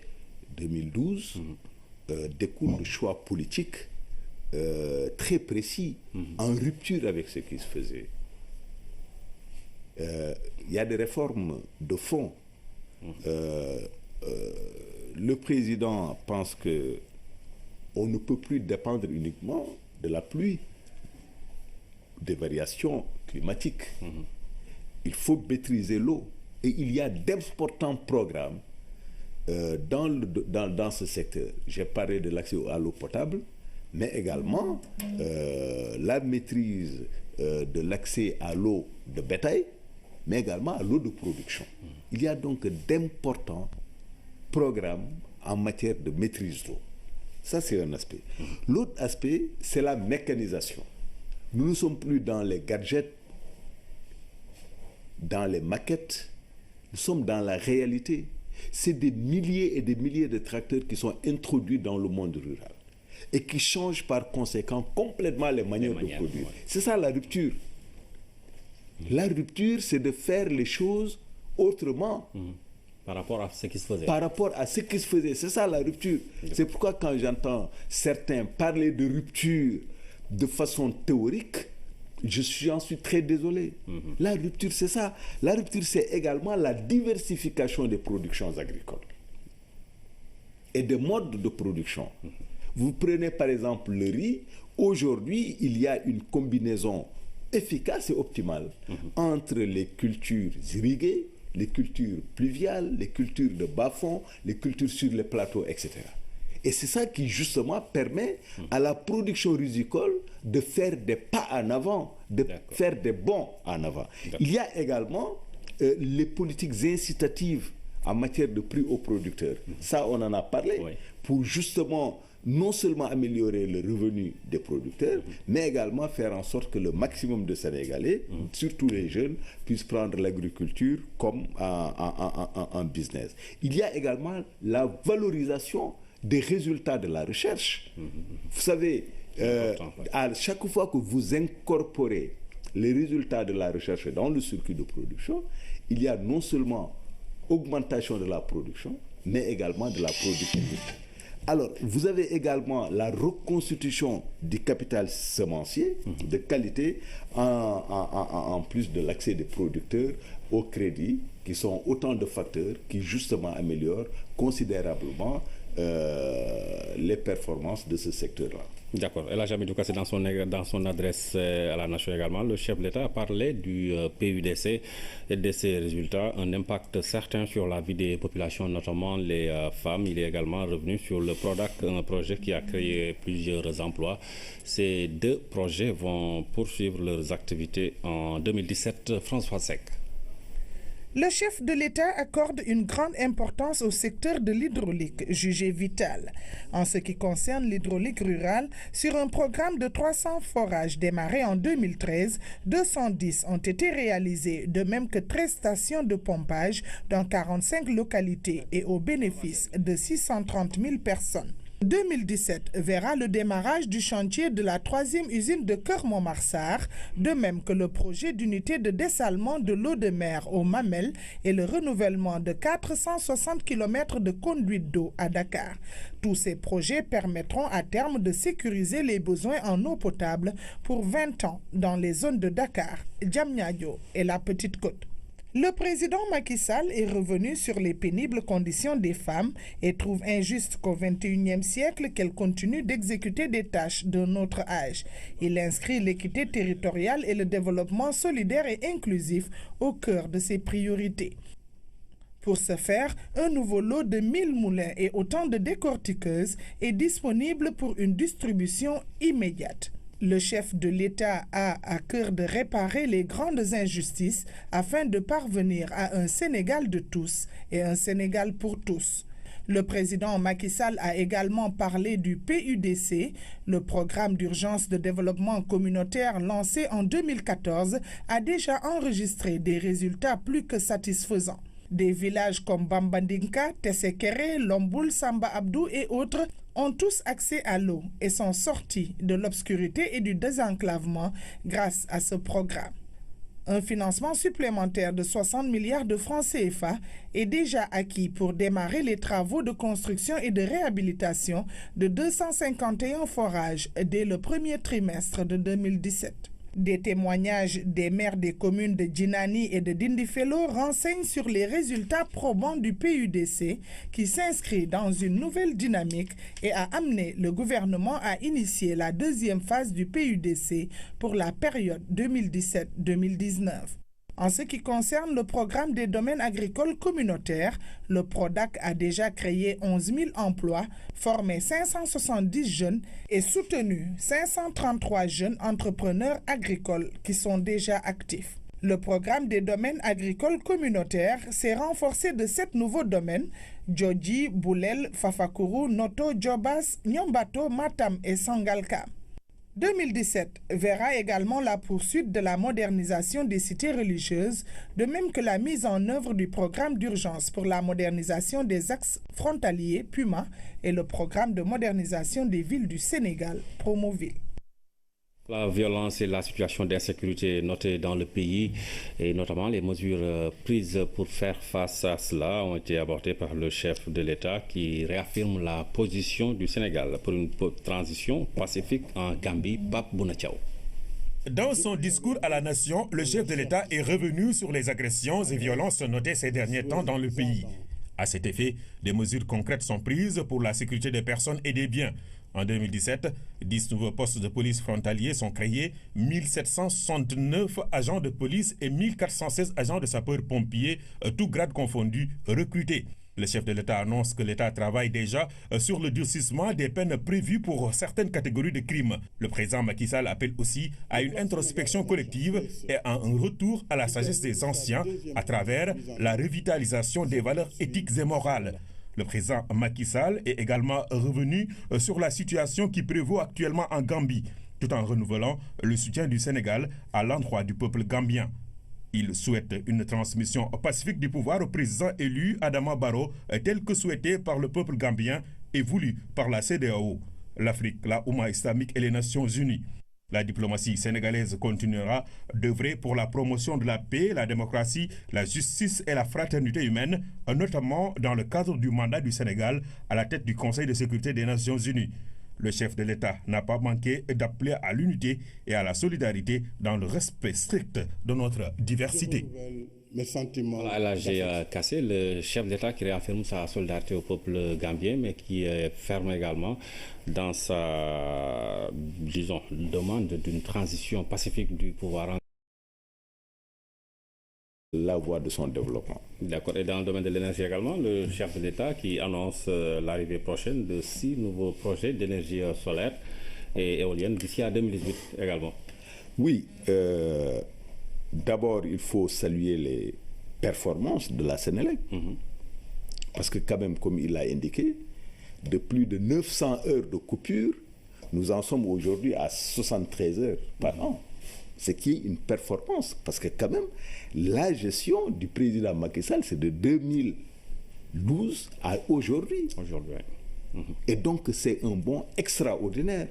2012 découlent de choix politiques très précis, en rupture avec ce qui se faisait. Il y a des réformes de fond. Le président pense que on ne peut plus dépendre uniquement de la pluie, des variations climatiques. Il faut maîtriser l'eau. Et il y a d'importants programmes dans ce secteur. J'ai parlé de l'accès à l'eau potable, mais également la maîtrise de l'accès à l'eau de bétail, mais également à l'eau de production. Il y a donc d'importants programmes en matière de maîtrise d'eau. Ça, c'est un aspect. L'autre aspect, c'est la mécanisation. Nous ne sommes plus dans les gadgets, dans les maquettes, nous sommes dans la réalité. C'est des milliers et des milliers de tracteurs qui sont introduits dans le monde rural et qui changent par conséquent complètement les manières de produire. Ouais. C'est ça la rupture. La rupture, c'est de faire les choses autrement. Par rapport à ce qui se faisait. Par rapport à ce qui se faisait. C'est ça la rupture. C'est pourquoi quand j'entends certains parler de rupture de façon théorique, j'en suis très désolé. La rupture, c'est ça. La rupture, c'est également la diversification des productions agricoles et des modes de production. Vous prenez par exemple le riz. Aujourd'hui, il y a une combinaison efficace et optimale entre les cultures irriguées, les cultures pluviales, les cultures de bas-fond, les cultures sur les plateaux, etc. Et c'est ça qui justement permet à la production risicole de faire des pas en avant, de faire des bonds en avant. Il y a également les politiques incitatives en matière de prix aux producteurs. Ça, on en a parlé, pour justement non seulement améliorer le revenu des producteurs, mais également faire en sorte que le maximum de Sénégalais, surtout les jeunes, puissent prendre l'agriculture comme un business. Il y a également la valorisation des résultats de la recherche. Vous savez, à chaque fois que vous incorporez les résultats de la recherche dans le circuit de production, il y a non seulement augmentation de la production, mais également de la productivité. Alors, vous avez également la reconstitution du capital semencier de qualité en plus de l'accès des producteurs au crédit, qui sont autant de facteurs qui justement améliorent considérablement les performances de ce secteur-là. D'accord. Et là, Hamidou Kassé, dans son adresse à la nation également, le chef de l'État a parlé du PUDC et de ses résultats, un impact certain sur la vie des populations, notamment les femmes. Il est également revenu sur le PRODAC, un projet qui a créé plusieurs emplois. Ces deux projets vont poursuivre leurs activités en 2017. François Seck. Le chef de l'État accorde une grande importance au secteur de l'hydraulique, jugé vital. En ce qui concerne l'hydraulique rurale, sur un programme de 300 forages démarré en 2013, 210 ont été réalisés, de même que 13 stations de pompage dans 45 localités et au bénéfice de 630 000 personnes. 2017 verra le démarrage du chantier de la 3e usine de Keur-Montmarsar, de même que le projet d'unité de dessalement de l'eau de mer au Mamel et le renouvellement de 460 km de conduite d'eau à Dakar. Tous ces projets permettront à terme de sécuriser les besoins en eau potable pour 20 ans dans les zones de Dakar, Diamniadio et la Petite Côte. Le président Macky Sall est revenu sur les pénibles conditions des femmes et trouve injuste qu'au XXIe siècle, qu'elles continuent d'exécuter des tâches d'un autre âge. Il inscrit l'équité territoriale et le développement solidaire et inclusif au cœur de ses priorités. Pour ce faire, un nouveau lot de 1000 moulins et autant de décortiqueuses est disponible pour une distribution immédiate. Le chef de l'État a à cœur de réparer les grandes injustices afin de parvenir à un Sénégal de tous et un Sénégal pour tous. Le président Macky Sall a également parlé du PUDC. Le programme d'urgence de développement communautaire lancé en 2014 a déjà enregistré des résultats plus que satisfaisants. Des villages comme Bambandinka, Tessekere, Lomboul, Samba Abdou et autres ont tous accès à l'eau et sont sortis de l'obscurité et du désenclavement grâce à ce programme. Un financement supplémentaire de 60 milliards de francs CFA est déjà acquis pour démarrer les travaux de construction et de réhabilitation de 251 forages dès le premier trimestre de 2017. Des témoignages des maires des communes de Djinani et de Dindifelo renseignent sur les résultats probants du PUDC qui s'inscrit dans une nouvelle dynamique et a amené le gouvernement à initier la deuxième phase du PUDC pour la période 2017-2019. En ce qui concerne le programme des domaines agricoles communautaires, le PRODAC a déjà créé 11 000 emplois, formé 570 jeunes et soutenu 533 jeunes entrepreneurs agricoles qui sont déjà actifs. Le programme des domaines agricoles communautaires s'est renforcé de 7 nouveaux domaines: Djodji, Boulel, Fafakuru, Noto, Djobas, Nyombato, Matam et Sangalkam. 2017 verra également la poursuite de la modernisation des cités religieuses, de même que la mise en œuvre du programme d'urgence pour la modernisation des axes frontaliers PUMA et le programme de modernisation des villes du Sénégal, Promoville. La violence et la situation d'insécurité notée dans le pays et notamment les mesures prises pour faire face à cela ont été abordées par le chef de l'État qui réaffirme la position du Sénégal pour une transition pacifique en Gambie, Pape Bouna Thiaw. Dans son discours à la nation, le chef de l'État est revenu sur les agressions et violences notées ces derniers temps dans le pays. À cet effet, des mesures concrètes sont prises pour la sécurité des personnes et des biens. En 2017, 10 nouveaux postes de police frontaliers sont créés, 1769 agents de police et 1416 agents de sapeurs-pompiers, tous grades confondus, recrutés. Le chef de l'État annonce que l'État travaille déjà sur le durcissement des peines prévues pour certaines catégories de crimes. Le président Macky Sall appelle aussi à une introspection collective et à un retour à la sagesse des anciens à travers la revitalisation des valeurs éthiques et morales. Le président Macky Sall est également revenu sur la situation qui prévaut actuellement en Gambie, tout en renouvelant le soutien du Sénégal à l'endroit du peuple gambien. Il souhaite une transmission pacifique du pouvoir au président élu Adama Barrow, tel que souhaité par le peuple gambien et voulu par la CEDEAO, l'Afrique, la Oumma islamique et les Nations unies. La diplomatie sénégalaise continuera d'œuvrer pour la promotion de la paix, la démocratie, la justice et la fraternité humaine, notamment dans le cadre du mandat du Sénégal à la tête du Conseil de sécurité des Nations unies. Le chef de l'État n'a pas manqué d'appeler à l'unité et à la solidarité dans le respect strict de notre diversité. Là, j'ai cassé le chef d'État qui réaffirme sa solidarité au peuple gambien, mais qui est ferme également dans sa, disons, demande d'une transition pacifique du pouvoir. La voie de son développement. D'accord. Et dans le domaine de l'énergie également, le chef de l'État qui annonce l'arrivée prochaine de 6 nouveaux projets d'énergie solaire et éolienne d'ici à 2018 également. Oui. D'abord, il faut saluer les performances de la Sénélec. Parce que quand même, comme il l'a indiqué, de plus de 900 heures de coupure, nous en sommes aujourd'hui à 73 heures par an. Ce qui est une performance, parce que quand même, la gestion du président Macky Sall, c'est de 2012 à aujourd'hui. Et donc, c'est un bond extraordinaire.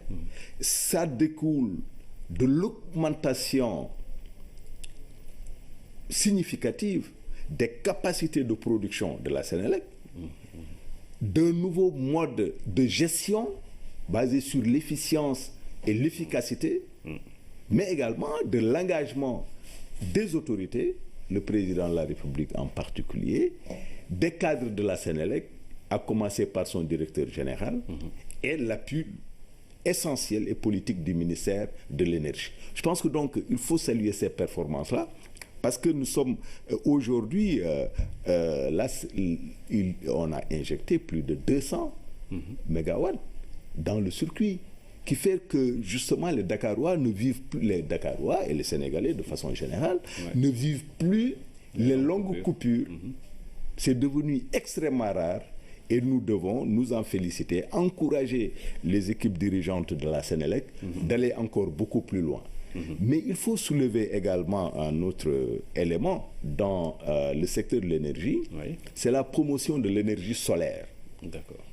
Ça découle de l'augmentation significative des capacités de production de la Sénélec, d'un nouveau mode de gestion basé sur l'efficience et l'efficacité, mais également de l'engagement des autorités, le président de la République en particulier, des cadres de la Sénélec, à commencer par son directeur général, et l'appui essentiel et politique du ministère de l'Énergie. Je pense que donc il faut saluer ces performances-là, parce que nous sommes aujourd'hui, là, on a injecté plus de 200 mégawatts dans le circuit, qui fait que justement les Dakarois ne vivent plus, les Dakarois et les Sénégalais de façon générale, ne vivent plus les longues coupures. C'est devenu extrêmement rare et nous devons nous en féliciter, encourager les équipes dirigeantes de la Sénélec d'aller encore beaucoup plus loin. Mais il faut soulever également un autre élément dans le secteur de l'énergie, c'est la promotion de l'énergie solaire. D'accord.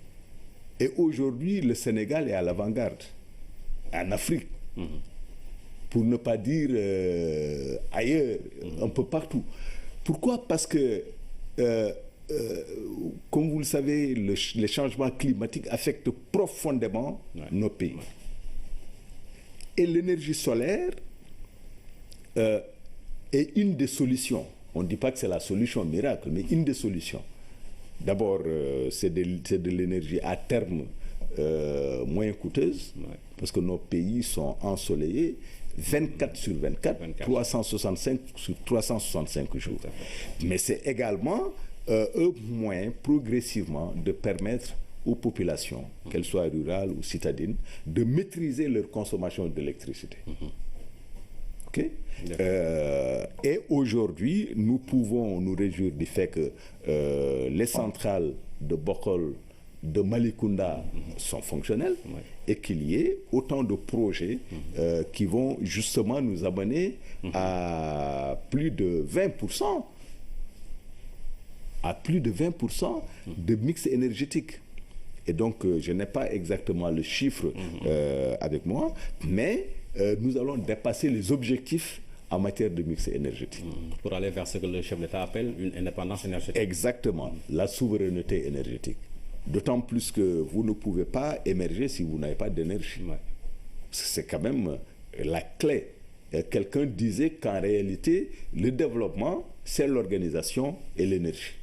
Et aujourd'hui, le Sénégal est à l'avant-garde, en Afrique, pour ne pas dire ailleurs, un peu partout. Pourquoi? Parce que, comme vous le savez, les changements climatiques affectent profondément nos pays. Et l'énergie solaire est une des solutions. On ne dit pas que c'est la solution miracle, mais une des solutions. D'abord, c'est de l'énergie à terme moins coûteuse, parce que nos pays sont ensoleillés 24 sur 24, 365 sur 365 jours. Mais c'est également un moyen progressivement de permettre aux populations, qu'elles soient rurales ou citadines, de maîtriser leur consommation d'électricité. Et aujourd'hui, nous pouvons nous réjouir du fait que les centrales de Bokol, de Malicounda sont fonctionnelles et qu'il y ait autant de projets qui vont justement nous amener à plus de 20%, de mix énergétique. Et donc, je n'ai pas exactement le chiffre avec moi, mais nous allons dépasser les objectifs en matière de mix énergétique. Pour aller vers ce que le chef d'État appelle une indépendance énergétique. Exactement, la souveraineté énergétique. D'autant plus que vous ne pouvez pas émerger si vous n'avez pas d'énergie. Ouais. C'est quand même la clé. Quelqu'un disait qu'en réalité, le développement, c'est l'organisation et l'énergie.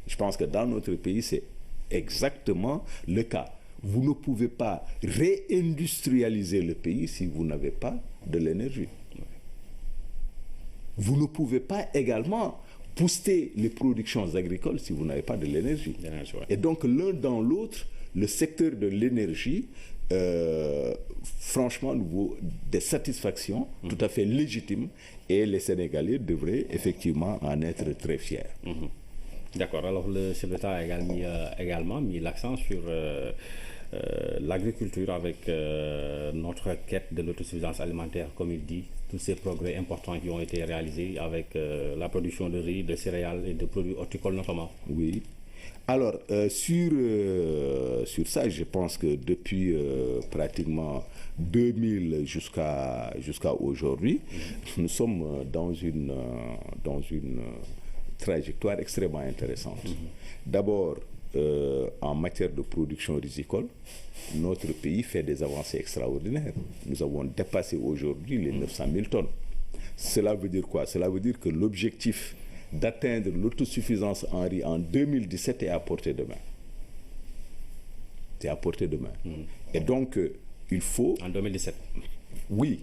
Je pense que dans notre pays, c'est exactement le cas. Vous ne pouvez pas réindustrialiser le pays si vous n'avez pas de l'énergie. Vous ne pouvez pas également booster les productions agricoles si vous n'avez pas de l'énergie. Ouais. Et donc, l'un dans l'autre, le secteur de l'énergie, franchement, nous vaut des satisfactions tout à fait légitimes et les Sénégalais devraient effectivement en être très fiers. D'accord. Alors, le chef d'État a également mis l'accent sur l'agriculture avec notre quête de l'autosuffisance alimentaire, comme il dit, tous ces progrès importants qui ont été réalisés avec la production de riz, de céréales et de produits horticoles notamment. Oui. Alors, sur ça, je pense que depuis pratiquement 2000 jusqu'à aujourd'hui, nous sommes dans une trajectoire extrêmement intéressante. D'abord, en matière de production risicole, notre pays fait des avancées extraordinaires. Nous avons dépassé aujourd'hui les 900 000 tonnes. Cela veut dire quoi? Cela veut dire que l'objectif d'atteindre l'autosuffisance en riz en 2017 est à portée de main. C'est à portée de main. Et donc, il faut... En 2017? Oui.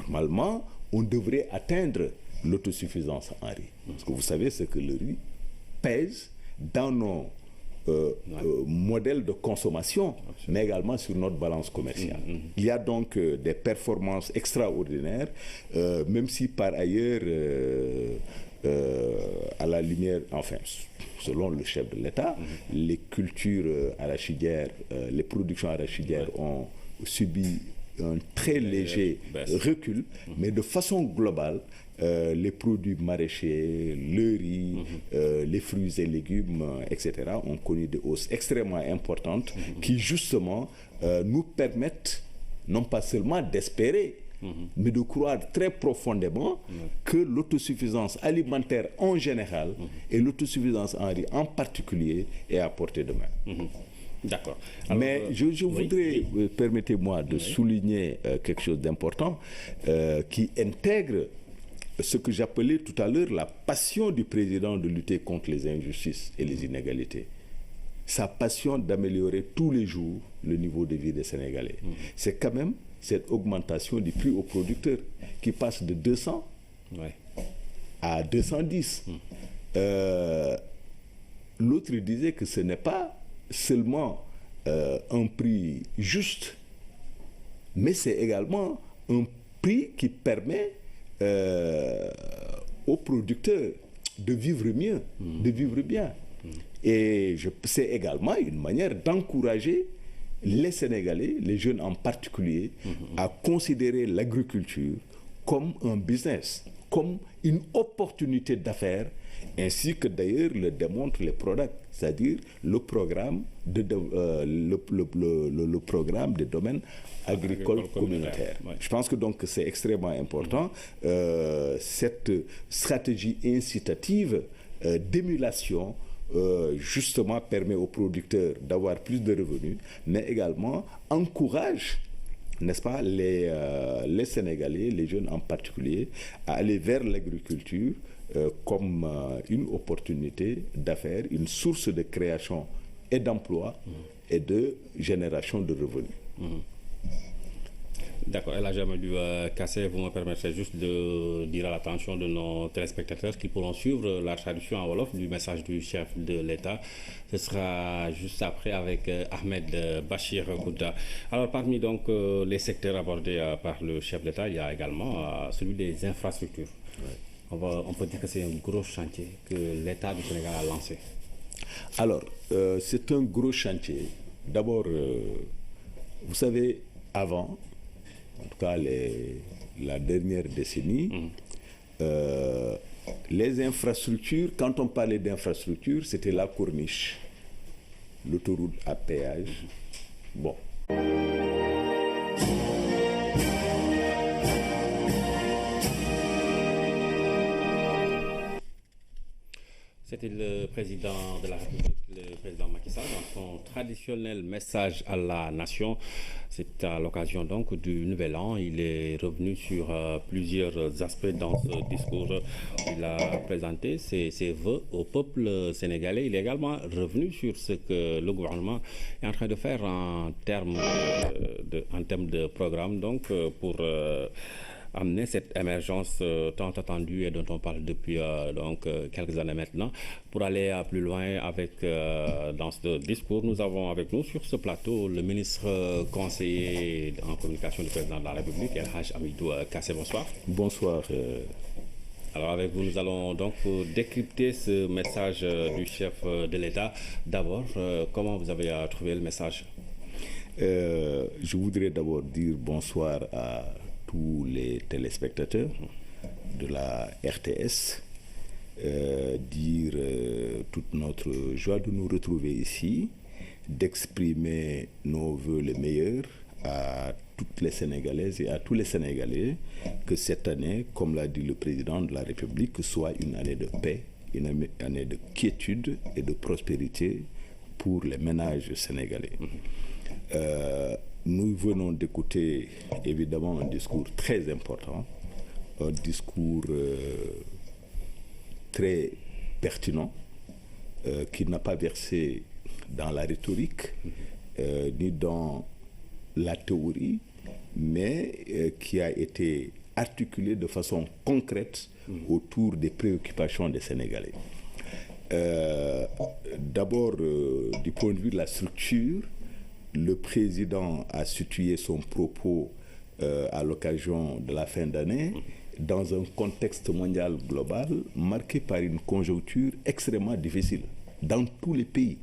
Normalement, on devrait atteindre l'autosuffisance en riz. Parce que vous savez ce que le riz pèse dans nos modèles de consommation, mais également sur notre balance commerciale. Il y a donc des performances extraordinaires, même si par ailleurs, à la lumière, enfin, selon le chef de l'État, les cultures arachidières, les productions arachidières ont subi un très léger recul, mais de façon globale, les produits maraîchers, le riz, les fruits et légumes, etc., ont connu des hausses extrêmement importantes qui, justement, nous permettent non pas seulement d'espérer, mais de croire très profondément que l'autosuffisance alimentaire en général et l'autosuffisance en riz en particulier est à portée de main. D'accord. Mais je voudrais, permettez-moi de souligner quelque chose d'important qui intègre ce que j'appelais tout à l'heure la passion du président de lutter contre les injustices et les inégalités. Sa passion d'améliorer tous les jours le niveau de vie des Sénégalais. C'est quand même cette augmentation du prix aux producteurs qui passe de 200 à 210. L'autre disait que ce n'est pas seulement un prix juste, mais c'est également un prix qui permet aux producteurs de vivre mieux, de vivre bien. Et c'est également une manière d'encourager les Sénégalais, les jeunes en particulier, à considérer l'agriculture comme un business, comme une opportunité d'affaires, ainsi que d'ailleurs le démontrent les PRODAC, c'est-à-dire le programme des domaines agricoles communautaires. Ouais. Je pense que donc c'est extrêmement important. Cette stratégie incitative d'émulation justement permet aux producteurs d'avoir plus de revenus, mais également encourage, n'est-ce pas, les Sénégalais, les jeunes en particulier, à aller vers l'agriculture comme une opportunité d'affaires, une source de création et d'emploi et de génération de revenus. D'accord. Et là, j'aimerais dû casser, vous me permettrez juste de dire à l'attention de nos téléspectateurs qui pourront suivre la traduction en Wolof du message du chef de l'État. Ce sera juste après avec Ahmed Bachir Gouda. Alors, parmi donc les secteurs abordés par le chef d'État, il y a également celui des infrastructures. On peut dire que c'est un gros chantier que l'État du Sénégal a lancé. Alors, c'est un gros chantier. D'abord, vous savez, avant, en tout cas la dernière décennie, les infrastructures, quand on parlait d'infrastructures, c'était la corniche, l'autoroute à péage. Bon. C'était le président de la République, le président Macky Sall, dans son traditionnel message à la nation. C'est à l'occasion donc du Nouvel An. Il est revenu sur plusieurs aspects dans ce discours. Il a présenté ses vœux au peuple sénégalais. Il est également revenu sur ce que le gouvernement est en train de faire en termes de programme, donc pour amener cette émergence tant attendue et dont on parle depuis quelques années maintenant. Pour aller plus loin dans ce discours, nous avons avec nous sur ce plateau le ministre conseiller en communication du président de la République, El Hadj Hamidou Kassé. Bonsoir. Bonsoir. Alors avec vous, nous allons donc décrypter ce message du chef de l'État. D'abord, comment vous avez trouvé le message? Je voudrais d'abord dire bonsoir à tous les téléspectateurs de la RTS, dire toute notre joie de nous retrouver ici, d'exprimer nos vœux les meilleurs à toutes les Sénégalaises et à tous les Sénégalais, que cette année, comme l'a dit le président de la République, soit une année de paix, une année de quiétude et de prospérité pour les ménages sénégalais. Nous venons d'écouter évidemment un discours très important, un discours très pertinent, qui n'a pas versé dans la rhétorique ni dans la théorie, mais qui a été articulé de façon concrète autour des préoccupations des Sénégalais. D'abord, du point de vue de la structure, le président a situé son propos à l'occasion de la fin d'année dans un contexte mondial global marqué par une conjoncture extrêmement difficile dans tous les pays,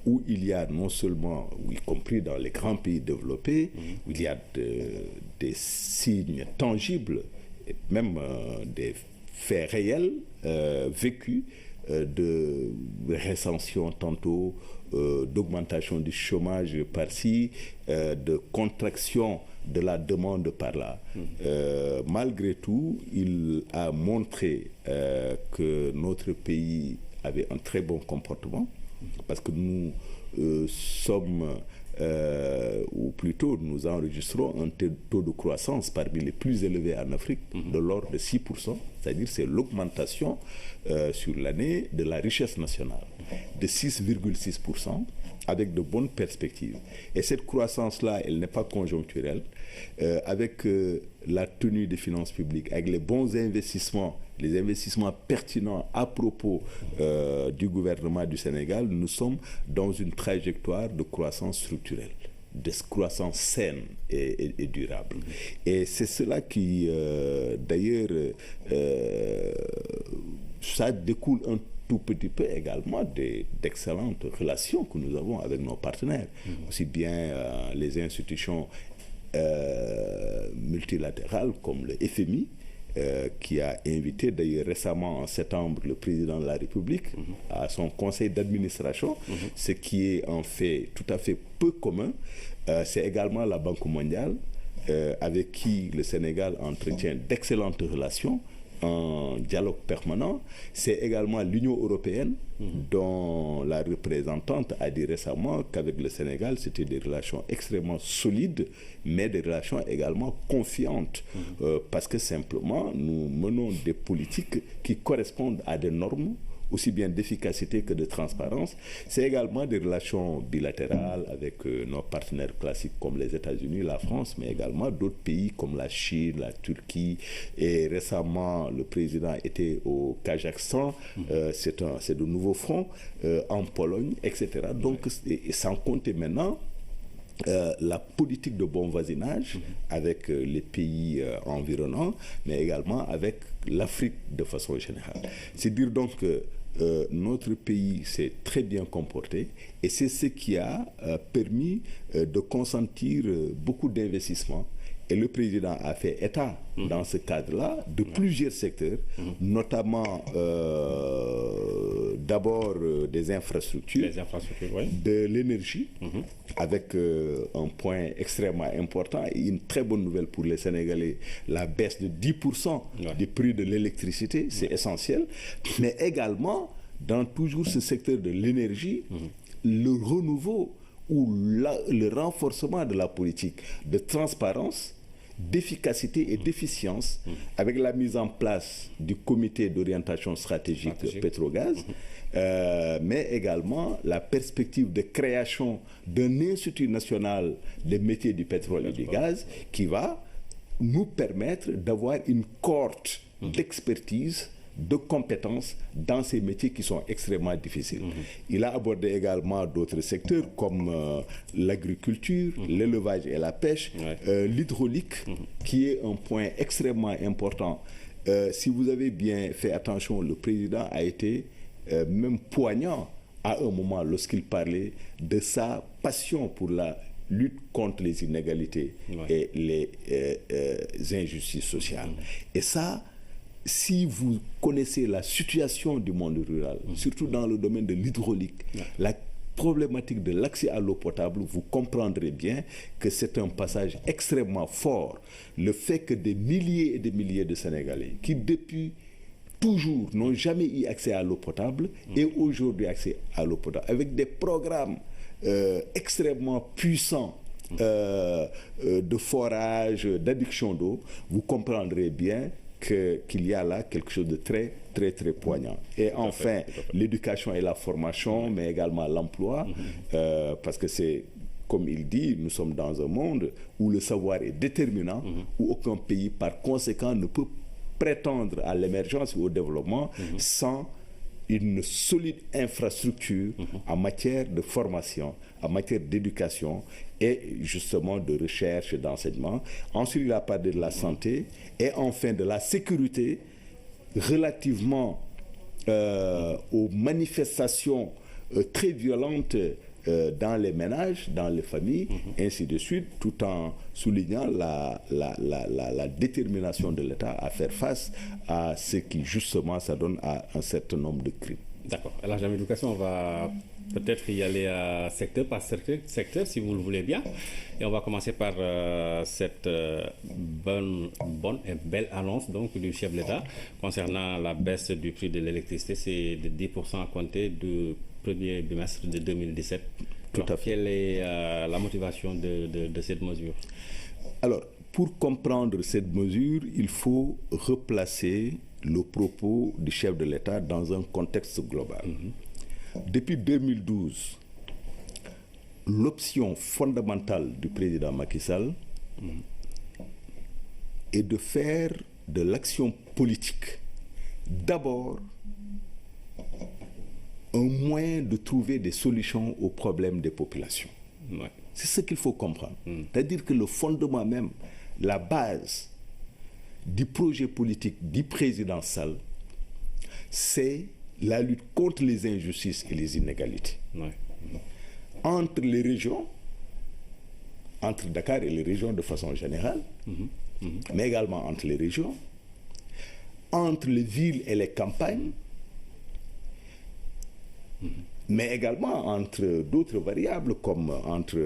où il y a non seulement, y compris dans les grands pays développés, où il y a des signes tangibles, et même des faits réels vécus, de récession tantôt, d'augmentation du chômage par-ci, de contraction de la demande par-là. Malgré tout, il a montré que notre pays avait un très bon comportement, parce que nous sommes, ou plutôt nous enregistrons un taux de croissance parmi les plus élevés en Afrique, de l'ordre de 6%, c'est-à-dire c'est l'augmentation sur l'année de la richesse nationale, de 6,6%, avec de bonnes perspectives. Et cette croissance-là, elle n'est pas conjoncturelle. Avec la tenue des finances publiques, avec les bons investissements, les investissements pertinents à propos du gouvernement du Sénégal, nous sommes dans une trajectoire de croissance structurelle, de croissance saine et durable. Et c'est cela qui, d'ailleurs, ça découle un tout petit peu également d'excellentes relations que nous avons avec nos partenaires, aussi bien les institutions multilatérales comme le FMI, qui a invité d'ailleurs récemment en septembre le président de la République à son conseil d'administration, ce qui est en fait tout à fait peu commun. C'est également la Banque mondiale, avec qui le Sénégal entretient d'excellentes relations, un dialogue permanent. C'est également l'Union européenne, dont la représentante a dit récemment qu'avec le Sénégal, c'était des relations extrêmement solides, mais des relations également confiantes, parce que simplement, nous menons des politiques qui correspondent à des normes, aussi bien d'efficacité que de transparence. C'est également des relations bilatérales avec nos partenaires classiques comme les États-Unis, la France, mais également d'autres pays comme la Chine, la Turquie. Et récemment, le président était au Kazakhstan, c'est de nouveaux fronts, en Pologne, etc. Donc, sans compter maintenant la politique de bon voisinage avec les pays environnants, mais également avec l'Afrique de façon générale. C'est dire donc que notre pays s'est très bien comporté et c'est ce qui a permis de consentir beaucoup d'investissements. Et le président a fait état, dans ce cadre-là, de plusieurs secteurs, notamment d'abord des infrastructures, de l'énergie, avec un point extrêmement important et une très bonne nouvelle pour les Sénégalais, la baisse de 10% du prix de l'électricité, c'est essentiel, mais également dans toujours ce secteur de l'énergie, le renouveau ou le renforcement de la politique de transparence, d'efficacité et d'efficience avec la mise en place du comité d'orientation stratégique Pétrogaz, mais également la perspective de création d'un institut national des métiers du pétrole et du gaz qui va nous permettre d'avoir une cohorte d'expertise, de compétences dans ces métiers qui sont extrêmement difficiles. Il a abordé également d'autres secteurs comme l'agriculture, l'élevage et la pêche, l'hydraulique, qui est un point extrêmement important. Si vous avez bien fait attention, le président a été même poignant à un moment lorsqu'il parlait de sa passion pour la lutte contre les inégalités et les injustices sociales. Et ça, si vous connaissez la situation du monde rural, surtout dans le domaine de l'hydraulique, la problématique de l'accès à l'eau potable, vous comprendrez bien que c'est un passage extrêmement fort. Le fait que des milliers et des milliers de Sénégalais qui depuis toujours n'ont jamais eu accès à l'eau potable aient aujourd'hui accès à l'eau potable avec des programmes extrêmement puissants de forage, d'adduction d'eau, vous comprendrez bien qu'il y a là quelque chose de très, très, très poignant. Et enfin, l'éducation et la formation, mais également l'emploi, parce que c'est, comme il dit, nous sommes dans un monde où le savoir est déterminant, où aucun pays, par conséquent, ne peut prétendre à l'émergence ou au développement sans une solide infrastructure en matière de formation, en matière d'éducation et justement de recherche et d'enseignement. Ensuite, il a parlé de la santé et enfin de la sécurité relativement aux manifestations très violentes dans les ménages, dans les familles, ainsi de suite, tout en soulignant la détermination de l'État à faire face à ce qui, justement, s'adonne à un certain nombre de crimes. D'accord. Alors, dans l'éducation, on va peut-être y aller secteur par secteur, si vous le voulez bien. Et on va commencer par cette bonne et belle annonce donc, du chef de l'État concernant la baisse du prix de l'électricité. C'est de 10% à compter du premier bimestre de 2017. Tout à fait. Quelle est la motivation de cette mesure? Alors, pour comprendre cette mesure, il faut replacer le propos du chef de l'État dans un contexte global. Depuis 2012, l'option fondamentale du président Macky Sall est de faire de l'action politique d'abord un moyen de trouver des solutions aux problèmes des populations. C'est ce qu'il faut comprendre. C'est-à-dire que le fondement même, la base du projet politique du président Sall, c'est la lutte contre les injustices et les inégalités. Entre les régions, entre Dakar et les régions de façon générale, mais également entre les régions, entre les villes et les campagnes, mais également entre d'autres variables comme entre,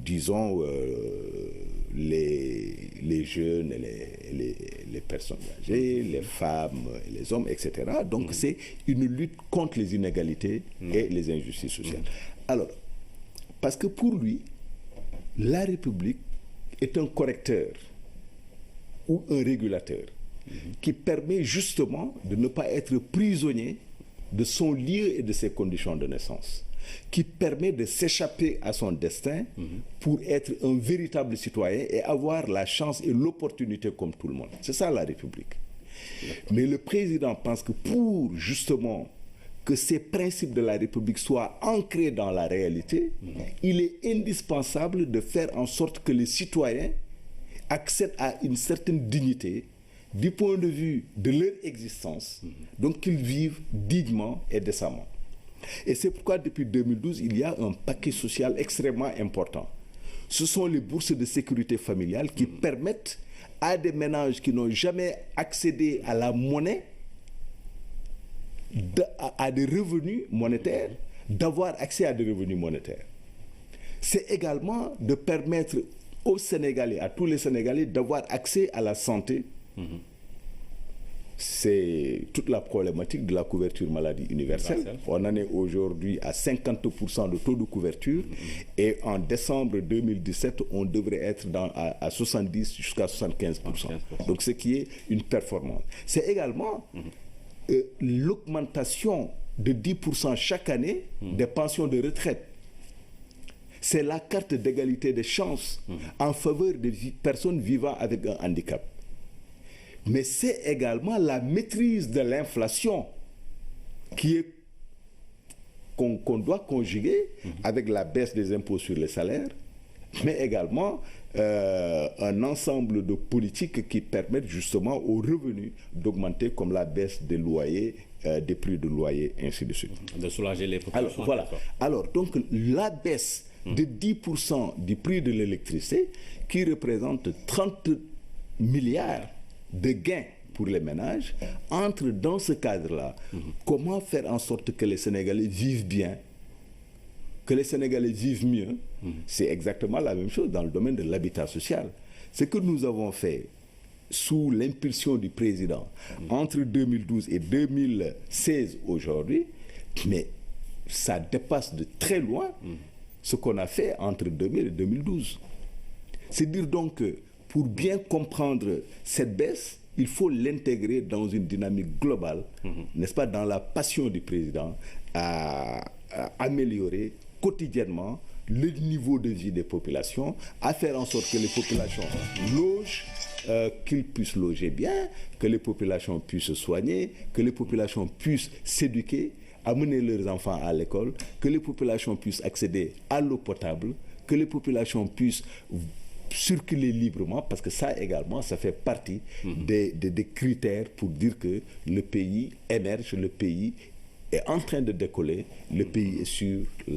disons, les jeunes et les personnes âgées, les femmes et les hommes, etc. Donc c'est une lutte contre les inégalités et les injustices sociales. Alors, parce que pour lui, la République est un correcteur ou un régulateur qui permet justement de ne pas être prisonnier de son lieu et de ses conditions de naissance, qui permet de s'échapper à son destin pour être un véritable citoyen et avoir la chance et l'opportunité comme tout le monde. C'est ça la République. Mais le président pense que pour justement que ces principes de la République soient ancrés dans la réalité, il est indispensable de faire en sorte que les citoyens accèdent à une certaine dignité du point de vue de leur existence, donc qu'ils vivent dignement et décemment. Et c'est pourquoi depuis 2012, il y a un paquet social extrêmement important. Ce sont les bourses de sécurité familiale qui permettent à des ménages qui n'ont jamais accédé à la monnaie, à des revenus monétaires, d'avoir accès à des revenus monétaires. C'est également de permettre aux Sénégalais, à tous les Sénégalais, d'avoir accès à la santé c'est toute la problématique de la couverture maladie universelle. On en est aujourd'hui à 50% de taux de couverture et en décembre 2017, on devrait être à 70 jusqu'à 75%. Donc ce qui est une performance. C'est également l'augmentation de 10% chaque année des pensions de retraite. C'est la carte d'égalité des chances en faveur des personnes vivant avec un handicap. Mais c'est également la maîtrise de l'inflation qu'on doit conjuguer avec la baisse des impôts sur les salaires, mais également un ensemble de politiques qui permettent justement aux revenus d'augmenter, comme la baisse des loyers, des prix de loyer, ainsi de suite. De soulager les populations. Alors, voilà. Alors, donc, la baisse de 10% du prix de l'électricité, qui représente 30 milliards de gains pour les ménages, entre dans ce cadre-là. Comment faire en sorte que les Sénégalais vivent bien, que les Sénégalais vivent mieux? C'est exactement la même chose dans le domaine de l'habitat social. Ce que nous avons fait sous l'impulsion du président entre 2012 et 2016 aujourd'hui, mais ça dépasse de très loin ce qu'on a fait entre 2000 et 2012. C'est dire donc que pour bien comprendre cette baisse, il faut l'intégrer dans une dynamique globale, n'est-ce pas, dans la passion du président à améliorer quotidiennement le niveau de vie des populations, à faire en sorte que les populations logent, qu'ils puissent loger bien, que les populations puissent se soigner, que les populations puissent s'éduquer, amener leurs enfants à l'école, que les populations puissent accéder à l'eau potable, que les populations puissent circuler librement, parce que ça également, ça fait partie des critères pour dire que le pays émerge, le pays est en train de décoller, le pays est sur